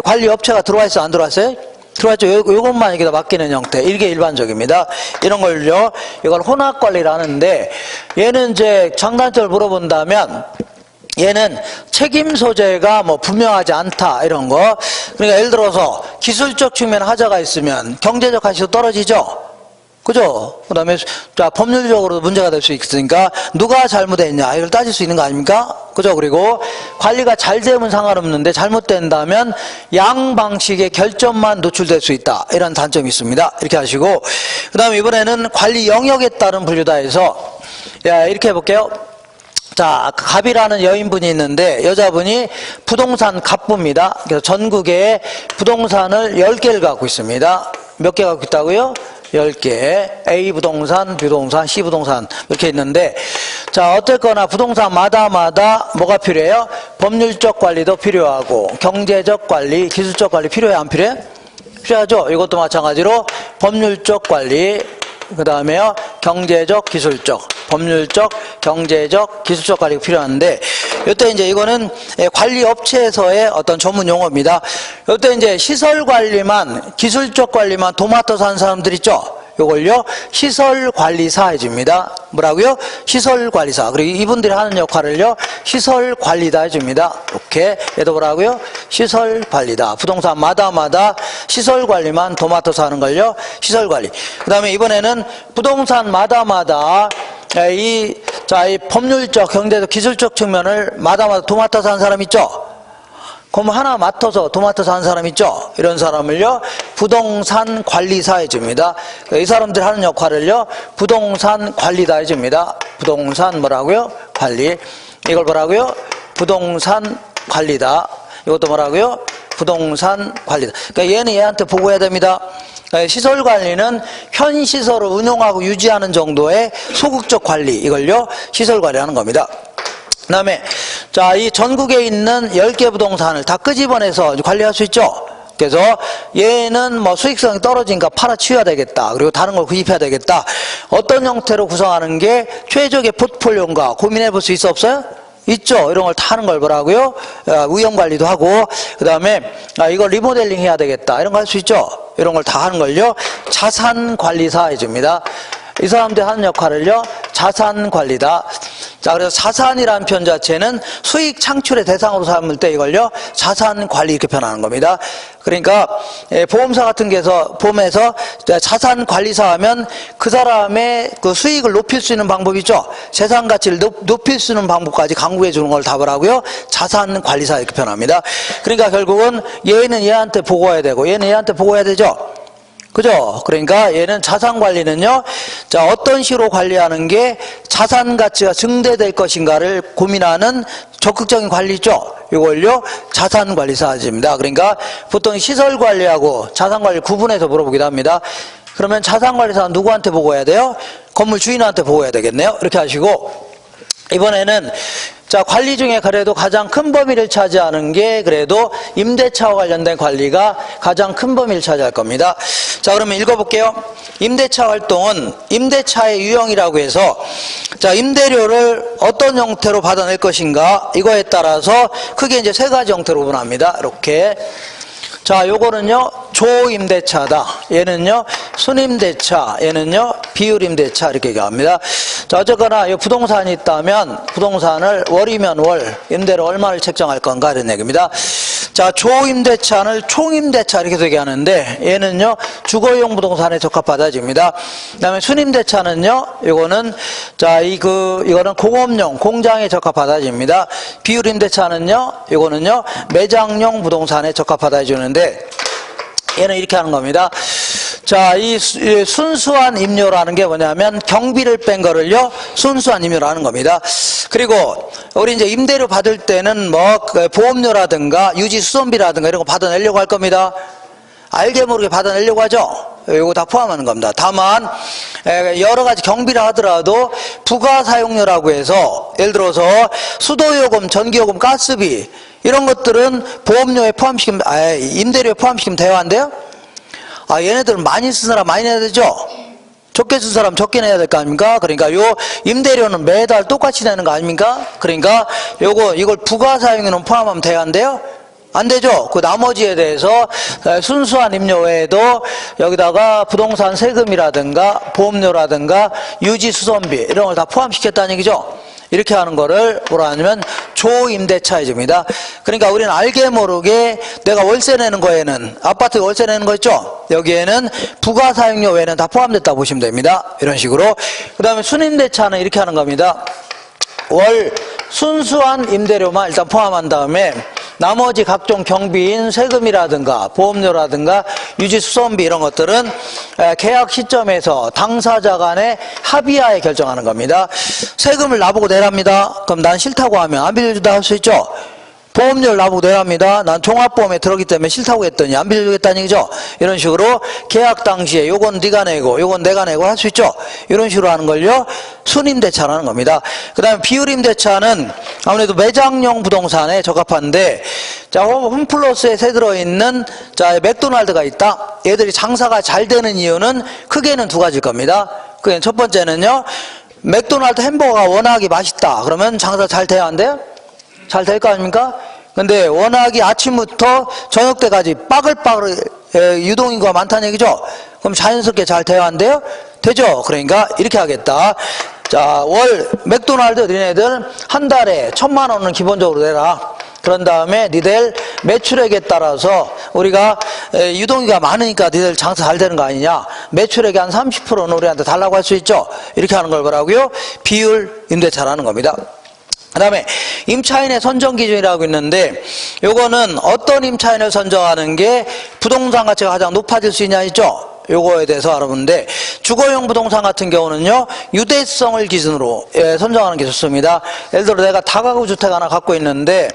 관리 업체가 들어와 있어 안 들어왔어요? 들어왔죠. 요것만 여기다 맡기는 형태. 이게 일반적입니다. 이런 걸요, 이걸 혼합관리를 하는데, 얘는 이제 장단점을 물어본다면, 얘는 책임 소재가 뭐 분명하지 않다, 이런 거. 그러니까 예를 들어서 기술적 측면 하자가 있으면 경제적 가치도 떨어지죠? 그죠? 그 다음에, 자, 법률적으로도 문제가 될 수 있으니까 누가 잘못했냐, 이걸 따질 수 있는 거 아닙니까? 그죠? 그리고 관리가 잘 되면 상관없는데 잘못된다면 양 방식의 결점만 노출될 수 있다. 이런 단점이 있습니다. 이렇게 하시고, 그 다음에 이번에는 관리 영역에 따른 분류다 해서, 야, 이렇게 해볼게요. 자, 갑이라는 여인분이 있는데 여자분이 부동산 갑부입니다. 그래서 전국에 부동산을 10개를 갖고 있습니다. 몇 개 갖고 있다고요? 10개. A 부동산, B 부동산, C 부동산 이렇게 있는데, 자, 어쨌거나 부동산마다 뭐가 필요해요? 법률적 관리도 필요하고 경제적 관리, 기술적 관리 필요해요? 안 필요해요? 필요하죠. 이것도 마찬가지로 법률적 관리, 그 다음에요 경제적, 기술적, 법률적, 경제적, 기술적 관리가 필요한데, 이때 이제 이거는 관리 업체에서의 어떤 전문 용어입니다. 이때 이제 시설 관리만, 기술적 관리만 도맡아서 하는 사람들 있죠. 요걸요 시설 관리사 해줍니다. 뭐라고요? 시설 관리사. 그리고 이분들이 하는 역할을요 시설 관리다 해줍니다. 이렇게 얘도 뭐라고요? 시설 관리다. 부동산마다 시설 관리만 도맡아서 하는 걸요 시설 관리. 그 다음에 이번에는 부동산마다 이 법률적, 경제적, 기술적 측면을 마다 도맡아서 하는 사람 있죠? 그럼 하나 맡아서 도맡아서 하는 사람 있죠? 이런 사람을요 부동산 관리사 해줍니다. 이 사람들 하는 역할을요 부동산 관리다 해줍니다. 부동산 뭐라고요? 관리. 이걸 뭐라고요? 부동산 관리다. 이것도 뭐라고요? 부동산 관리다. 그러니까 얘는 얘한테 보고해야 됩니다. 시설 관리는 현 시설을 운용하고 유지하는 정도의 소극적 관리, 이걸요 시설 관리하는 겁니다. 그 다음에 자, 이 전국에 있는 10개 부동산을 다 끄집어내서 관리할 수 있죠. 그래서 얘는 뭐 수익성이 떨어지니까 팔아치워야 되겠다, 그리고 다른 걸 구입해야 되겠다, 어떤 형태로 구성하는 게 최적의 포트폴리오인가 고민해 볼 수 있어 없어요? 있죠. 이런 걸 다 하는 걸 뭐라고요? 위험 관리도 하고, 그 다음에 이걸 리모델링 해야 되겠다, 이런 거 할 수 있죠. 이런 걸 다 하는 걸요 자산 관리사 해줍니다. 이 사람들 하는 역할을요 자산 관리다. 자, 그래서 자산이라는 표현 자체는 수익 창출의 대상으로 삼을 때 이걸요, 자산 관리 이렇게 표현하는 겁니다. 그러니까, 보험사 같은 게서, 보험에서 자산 관리사 하면 그 사람의 그 수익을 높일 수 있는 방법이 있죠. 재산 가치를 높일 수 있는 방법까지 강구해 주는 걸 답을 하고요. 자산 관리사 이렇게 표현합니다. 그러니까 결국은 얘는 얘한테 보고해야 되고, 얘는 얘한테 보고해야 되죠. 그죠? 그러니까 얘는 자산 관리는요, 자, 어떤 식으로 관리하는 게 자산 가치가 증대될 것인가를 고민하는 적극적인 관리죠. 이걸요, 자산 관리사입니다. 그러니까 보통 시설 관리하고 자산 관리 구분해서 물어보기도 합니다. 그러면 자산 관리사는 누구한테 보고해야 돼요? 건물 주인한테 보고해야 되겠네요. 이렇게 하시고, 이번에는 자, 관리 중에 그래도 가장 큰 범위를 차지하는 게 그래도 임대차와 관련된 관리가 가장 큰 범위를 차지할 겁니다. 자, 그러면 읽어볼게요. 임대차 활동은 임대차의 유형이라고 해서, 자, 임대료를 어떤 형태로 받아낼 것인가, 이거에 따라서 크게 이제 세 가지 형태로 구분합니다. 이렇게. 자, 요거는요, 조임대차다. 얘는요, 순임대차. 얘는요, 비율임대차. 이렇게 얘기합니다. 자, 어쨌거나, 이 부동산이 있다면, 부동산을 월이면 월, 임대료 얼마를 책정할 건가, 이런 얘기입니다. 자, 조임대차는 총임대차 이렇게 얘기하는데, 얘는요, 주거용 부동산에 적합하다집니다. 그 다음에 순임대차는요, 이거는, 자, 이거는 공업용, 공장에 적합하다집니다. 비율임대차는요, 이거는요, 매장용 부동산에 적합하다 해주는데, 얘는 이렇게 하는 겁니다. 자, 이 순수한 임료라는 게 뭐냐면 경비를 뺀 거를요, 순수한 임료라는 겁니다. 그리고 우리 이제 임대료 받을 때는 뭐 보험료라든가 유지 수선비라든가 이런 거 받아내려고 할 겁니다. 알게 모르게 받아내려고 하죠. 이거 다 포함하는 겁니다. 다만 여러 가지 경비를 하더라도 부가 사용료라고 해서 예를 들어서 수도요금, 전기요금, 가스비 이런 것들은 보험료에 포함시키면, 임대료에 포함시키면 돼야 한대요? 아, 얘네들은 많이 쓴 사람 많이 내야 되죠? 적게 쓴 사람 적게 내야 될 거 아닙니까? 그러니까 요 임대료는 매달 똑같이 내는 거 아닙니까? 그러니까 이걸 부가사용료는 포함하면 돼야 한대요? 안 되죠? 그 나머지에 대해서 순수한 임료 외에도 여기다가 부동산 세금이라든가 보험료라든가 유지수선비 이런 걸 다 포함시켰다는 얘기죠? 이렇게 하는 거를 뭐라 하냐면 조임대차입니다. 그러니까 우리는 알게 모르게 내가 월세 내는 거에는, 아파트 월세 내는 거 있죠? 여기에는 부가사용료 외에는 다 포함됐다고 보시면 됩니다. 이런 식으로. 그 다음에 순임대차는 이렇게 하는 겁니다. 월 순수한 임대료만 일단 포함한 다음에 나머지 각종 경비인 세금이라든가 보험료라든가 유지수선비 이런 것들은 계약 시점에서 당사자 간의 합의하에 결정하는 겁니다. 세금을 나보고 내랍니다. 그럼 난 싫다고 하면 안 빌려준다 할 수 있죠. 보험료를 나보고 내랍니다. 난 종합보험에 들어가기 때문에 싫다고 했더니 안 빌려주겠다는 얘기죠. 이런 식으로 계약 당시에 요건 네가 내고 요건 내가 내고 할 수 있죠. 이런 식으로 하는 걸요 순임대차라는 겁니다. 그 다음에 비율임대차는 아무래도 매장용 부동산에 적합한데, 자, 홈플러스에 새 들어있는 자 맥도날드가 있다. 얘들이 장사가 잘 되는 이유는 크게는 두 가지일 겁니다. 그게 첫 번째는요, 맥도날드 햄버거가 워낙에 맛있다. 그러면 장사 잘 돼야 한대요? 잘 될 거 아닙니까? 근데 워낙에 아침부터 저녁 때까지 빠글빠글 유동인구가 많다는 얘기죠? 그럼 자연스럽게 잘 돼야 한대요? 되죠? 그러니까 이렇게 하겠다. 자, 월 맥도날드 니네들 한 달에 1,000만 원은 기본적으로 내라. 그런 다음에 니들 매출액에 따라서 우리가 유동인구가 많으니까 니들 장사 잘 되는 거 아니냐? 매출액의 한 30%는 우리한테 달라고 할 수 있죠? 이렇게 하는 걸 뭐라고요? 비율 임대차라는 겁니다. 그 다음에 임차인의 선정 기준이라고 있는데, 요거는 어떤 임차인을 선정하는 게 부동산 가치가 가장 높아질 수 있냐 있죠? 요거에 대해서 알아보는데, 주거용 부동산 같은 경우는요 유대성을 기준으로 선정하는 게 좋습니다. 예를 들어 내가 다가구 주택 하나 갖고 있는데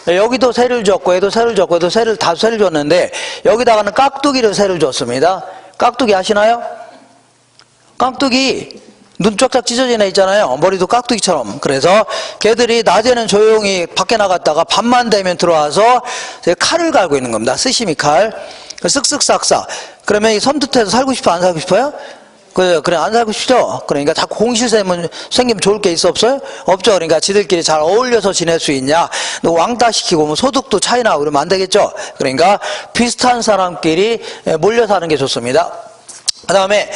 여기도 세를 줬고 얘도 세를 줬고 얘도 세를 다 세를 줬는데 여기다가는 깍두기를 세를 줬습니다. 깍두기 아시나요? 깍두기 눈 쫙쫙 찢어진 애 있잖아요. 머리도 깍두기처럼. 그래서 걔들이 낮에는 조용히 밖에 나갔다가 밤만 되면 들어와서 칼을 갈고 있는 겁니다. 스시미 칼. 쓱쓱 싹싹. 그러면 이 섬뜩해서 살고 싶어 안 살고 싶어요? 그래 안 살고 싶죠? 그러니까 자꾸 공실생기면 좋을 게 있어 없어요? 없죠. 그러니까 지들끼리 잘 어울려서 지낼 수 있냐? 왕따 시키고 뭐 소득도 차이 나고 그러면 안 되겠죠? 그러니까 비슷한 사람끼리 몰려 사는 게 좋습니다. 그 다음에,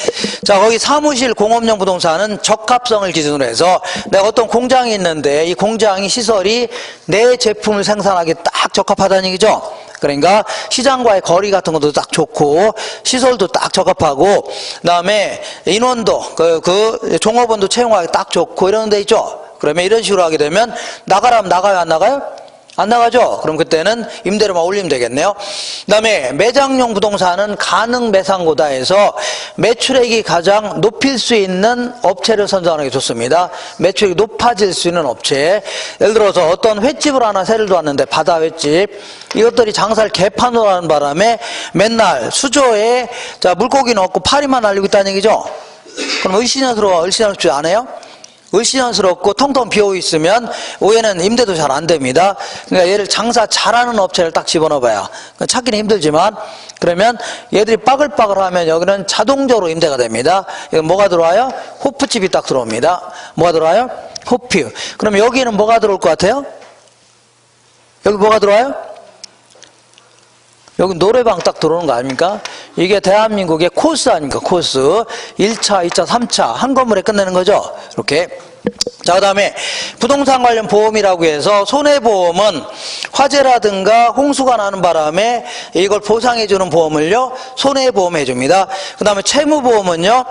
자, 거기 사무실 공업용 부동산은 적합성을 기준으로 해서 내가 어떤 공장이 있는데 이 공장이 시설이 내 제품을 생산하기 딱 적합하다는 얘기죠. 그러니까 시장과의 거리 같은 것도 딱 좋고 시설도 딱 적합하고 그 다음에 인원도 그 종업원도 채용하기 딱 좋고 이런 데 있죠. 그러면 이런 식으로 하게 되면 나가라면 나가요, 안 나가요? 안 나가죠? 그럼 그때는 임대료만 올리면 되겠네요. 그 다음에 매장용 부동산은 가능 매상고다 해서 매출액이 가장 높일 수 있는 업체를 선정하는 게 좋습니다. 매출액이 높아질 수 있는 업체. 예를 들어서 어떤 횟집을 하나 새를 놓았는데 바다 횟집. 이것들이 장사를 개판으로 하는 바람에 맨날 수조에 자 물고기 넣고 파리만 날리고 있다는 얘기죠. 그럼 을씨년스럽지 않아요? 을씨년스럽고 텅텅 비어 있으면 오해는 임대도 잘 안 됩니다. 그러니까 얘를 장사 잘하는 업체를 딱 집어넣어봐요. 찾기는 힘들지만 그러면 얘들이 빠글빠글하면 여기는 자동적으로 임대가 됩니다. 여기 뭐가 들어와요? 호프집이 딱 들어옵니다. 뭐가 들어와요? 호프. 그럼 여기는 뭐가 들어올 것 같아요? 여기 뭐가 들어와요? 여기 노래방 딱 들어오는 거 아닙니까? 이게 대한민국의 코스 아닙니까? 코스. 1차, 2차, 3차 한 건물에 끝내는 거죠. 이렇게. 자, 그 다음에 부동산 관련 보험이라고 해서 손해보험은 화재라든가 홍수가 나는 바람에 이걸 보상해주는 보험을요 손해보험 해줍니다. 그 다음에 채무보험은요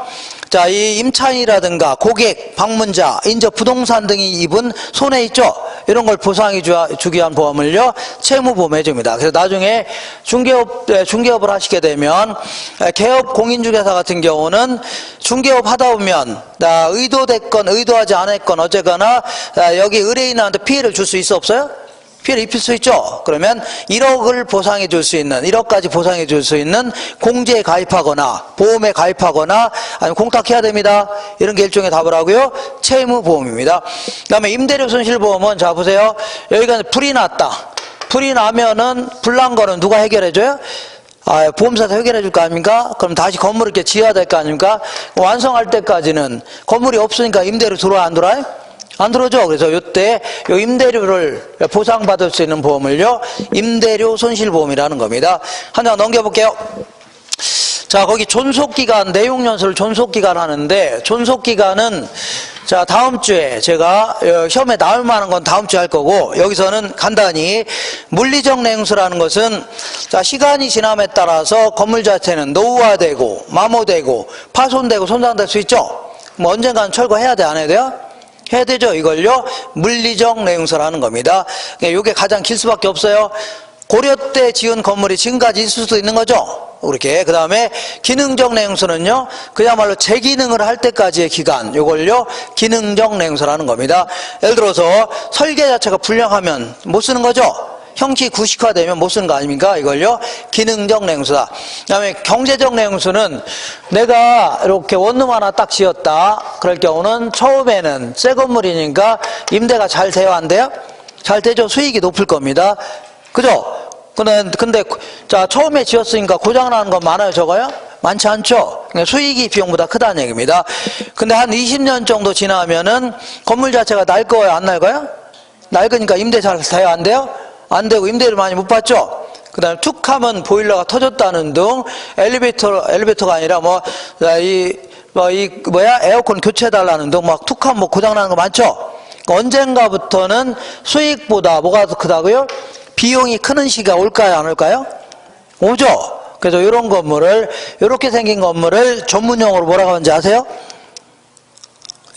자, 이 임차인이라든가 고객, 방문자, 인접 부동산 등이 입은 손해 있죠? 이런 걸 보상해 주기 위한 보험을요 채무보험 해줍니다. 그래서 나중에 중개업을 하시게 되면 개업 공인중개사 같은 경우는 중개업 하다 보면 의도됐건 의도하지 않았건 어쨌거나 여기 의뢰인한테 피해를 줄 수 있어 없어요? 피해를 입힐 수 있죠. 그러면 1억을 보상해 줄 수 있는 1억까지 보상해 줄 수 있는 공제에 가입하거나 보험에 가입하거나 아니면 공탁해야 됩니다. 이런 게 일종의 답을 하고요. 채무보험입니다. 그 다음에 임대료 손실보험은 자 보세요. 여기가 불이 났다. 불이 나면은 불난 거는 누가 해결해 줘요? 보험사에서 해결해 줄 거 아닙니까? 그럼 다시 건물을 이렇게 지어야 될 거 아닙니까? 완성할 때까지는 건물이 없으니까 임대료 들어와 안 들어와요? 안 들어오죠. 그래서 이때 요 임대료를 보상받을 수 있는 보험을요 임대료 손실보험이라는 겁니다. 한 장 넘겨볼게요. 자, 거기 존속기간 내용연수를 존속기간 하는데 존속기간은 자 다음 주에 제가 시험에 나올 만한 건 다음 주에 할 거고 여기서는 간단히 물리적 내용수라는 것은 자 시간이 지남에 따라서 건물 자체는 노후화되고 마모되고 파손되고 손상될 수 있죠. 뭐 언젠가는 철거해야 돼 안 해야 돼요? 해야 되죠. 이걸요 물리적 내용수라는 겁니다. 이게 가장 길 수밖에 없어요. 고려 때 지은 건물이 지금까지 있을 수도 있는 거죠. 그렇게. 그 다음에 기능적 내용수는요 그야말로 재기능을 할 때까지의 기간 요걸요 기능적 내용수라는 겁니다. 예를 들어서 설계 자체가 불량하면 못 쓰는 거죠. 형식 구식화되면 못 쓰는 거 아닙니까? 이걸요 기능적 내용수다. 그 다음에 경제적 내용수는 내가 이렇게 원룸 하나 딱 지었다 그럴 경우는 처음에는 새 건물이니까 임대가 잘 돼야 안 돼요? 잘 되죠. 수익이 높을 겁니다. 그죠? 근데 자 처음에 지었으니까 고장나는 건 많아요 적어요? 많지 않죠. 수익이 비용보다 크다는 얘기입니다. 근데 한 20년 정도 지나면은 건물 자체가 낡거요 안 낡아요? 낡으니까 임대 잘 돼요 안 돼요? 안 되고 임대를 많이 못 받죠. 그 다음에 툭 하면 보일러가 터졌다는 등 엘리베이터가 아니라 에어컨 교체해달라는 등 막 툭 하면 고장나는 거 많죠. 언젠가부터는 수익보다 뭐가 더 크다고요? 비용이 크는 시기가 올까요 안 올까요? 오죠. 그래서 이런 건물을 이렇게 생긴 건물을 전문용어로 뭐라고 하는지 아세요?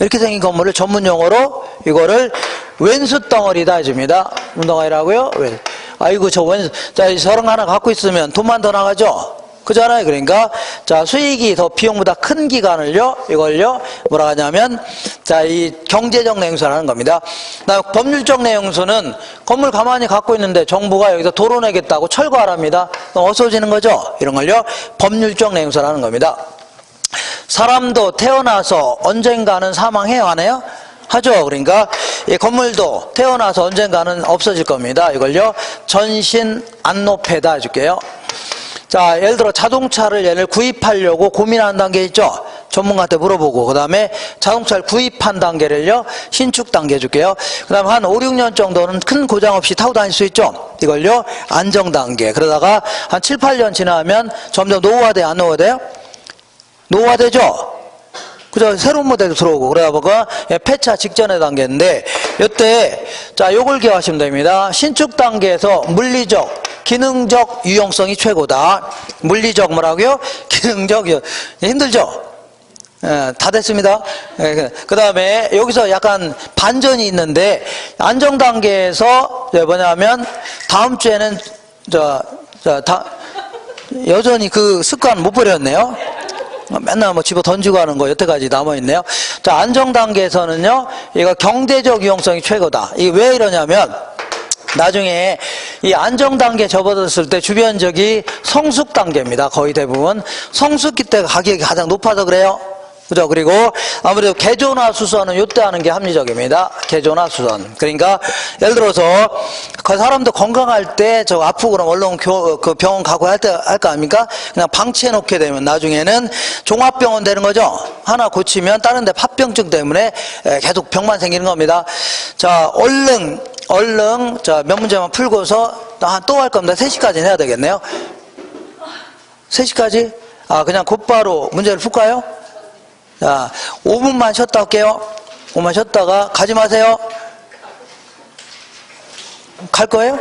이렇게 생긴 건물을 전문용어로 이거를 왼수덩어리다 해줍니다. 운동화이라고요? 아이고 저 왼수 자 저런 거 하나 갖고 있으면 돈만 더 나가죠. 그잖아요. 그러니까 자 수익이 더 비용보다 큰 기간을요 이걸요 뭐라 하냐면 자 이 경제적 내용수라는 겁니다. 그다음 법률적 내용수는 건물 가만히 갖고 있는데 정부가 여기서 도로 내겠다고 철거하랍니다. 그럼 없어지는 거죠. 이런 걸요 법률적 내용수라는 겁니다. 사람도 태어나서 언젠가는 사망해요 안 해요? 하죠. 그러니까 이 건물도 태어나서 언젠가는 없어질 겁니다. 이걸요 전신 안노패다 해줄게요. 자, 예를 들어 자동차를 얘를 구입하려고 고민하는 단계 있죠? 전문가한테 물어보고, 그 다음에 자동차를 구입한 단계를요, 신축 단계 해줄게요. 그 다음에 한 5, 6년 정도는 큰 고장 없이 타고 다닐 수 있죠? 이걸요, 안정 단계. 그러다가 한 7, 8년 지나면 점점 노후화돼요, 안 노후화돼요? 노화되죠? 그죠? 새로운 모델도 들어오고, 그래가지고, 폐차 직전의 단계인데, 이때, 자, 요걸 기억하시면 됩니다. 신축 단계에서 물리적, 기능적 유용성이 최고다. 물리적 뭐라고요? 기능적, 힘들죠? 예, 다 됐습니다. 예, 그 다음에 여기서 약간 반전이 있는데, 안정 단계에서 뭐냐면, 다음 주에는, 여전히 그 습관 못 버렸네요. 맨날 뭐 집어 던지고 하는 거 여태까지 남아있네요. 자, 안정 단계에서는요, 이거 경제적 유용성이 최고다. 이게 왜 이러냐면, 나중에 이 안정 단계 접어들었을 때 주변적이 성숙 단계입니다. 거의 대부분. 성숙기 때 가격이 가장 높아서 그래요. 그죠? 그리고 아무래도 개조나 수선은 요때 하는 게 합리적입니다. 개조나 수선. 그러니까 예를 들어서 그 사람도 건강할 때 저 아프고 그러면 얼른 그 병원 가고 할 거 아닙니까? 그냥 방치해 놓게 되면 나중에는 종합병원 되는 거죠. 하나 고치면 다른 데 팥병증 때문에 계속 병만 생기는 겁니다. 자, 얼른 자, 몇 문제만 풀고서 또 할 겁니다. 3시까지 해야 되겠네요. 3시까지? 아, 그냥 곧바로 문제를 풀까요? 자, 5분만 쉬었다 할게요. 5분만 쉬었다가 가지 마세요. 갈 거예요?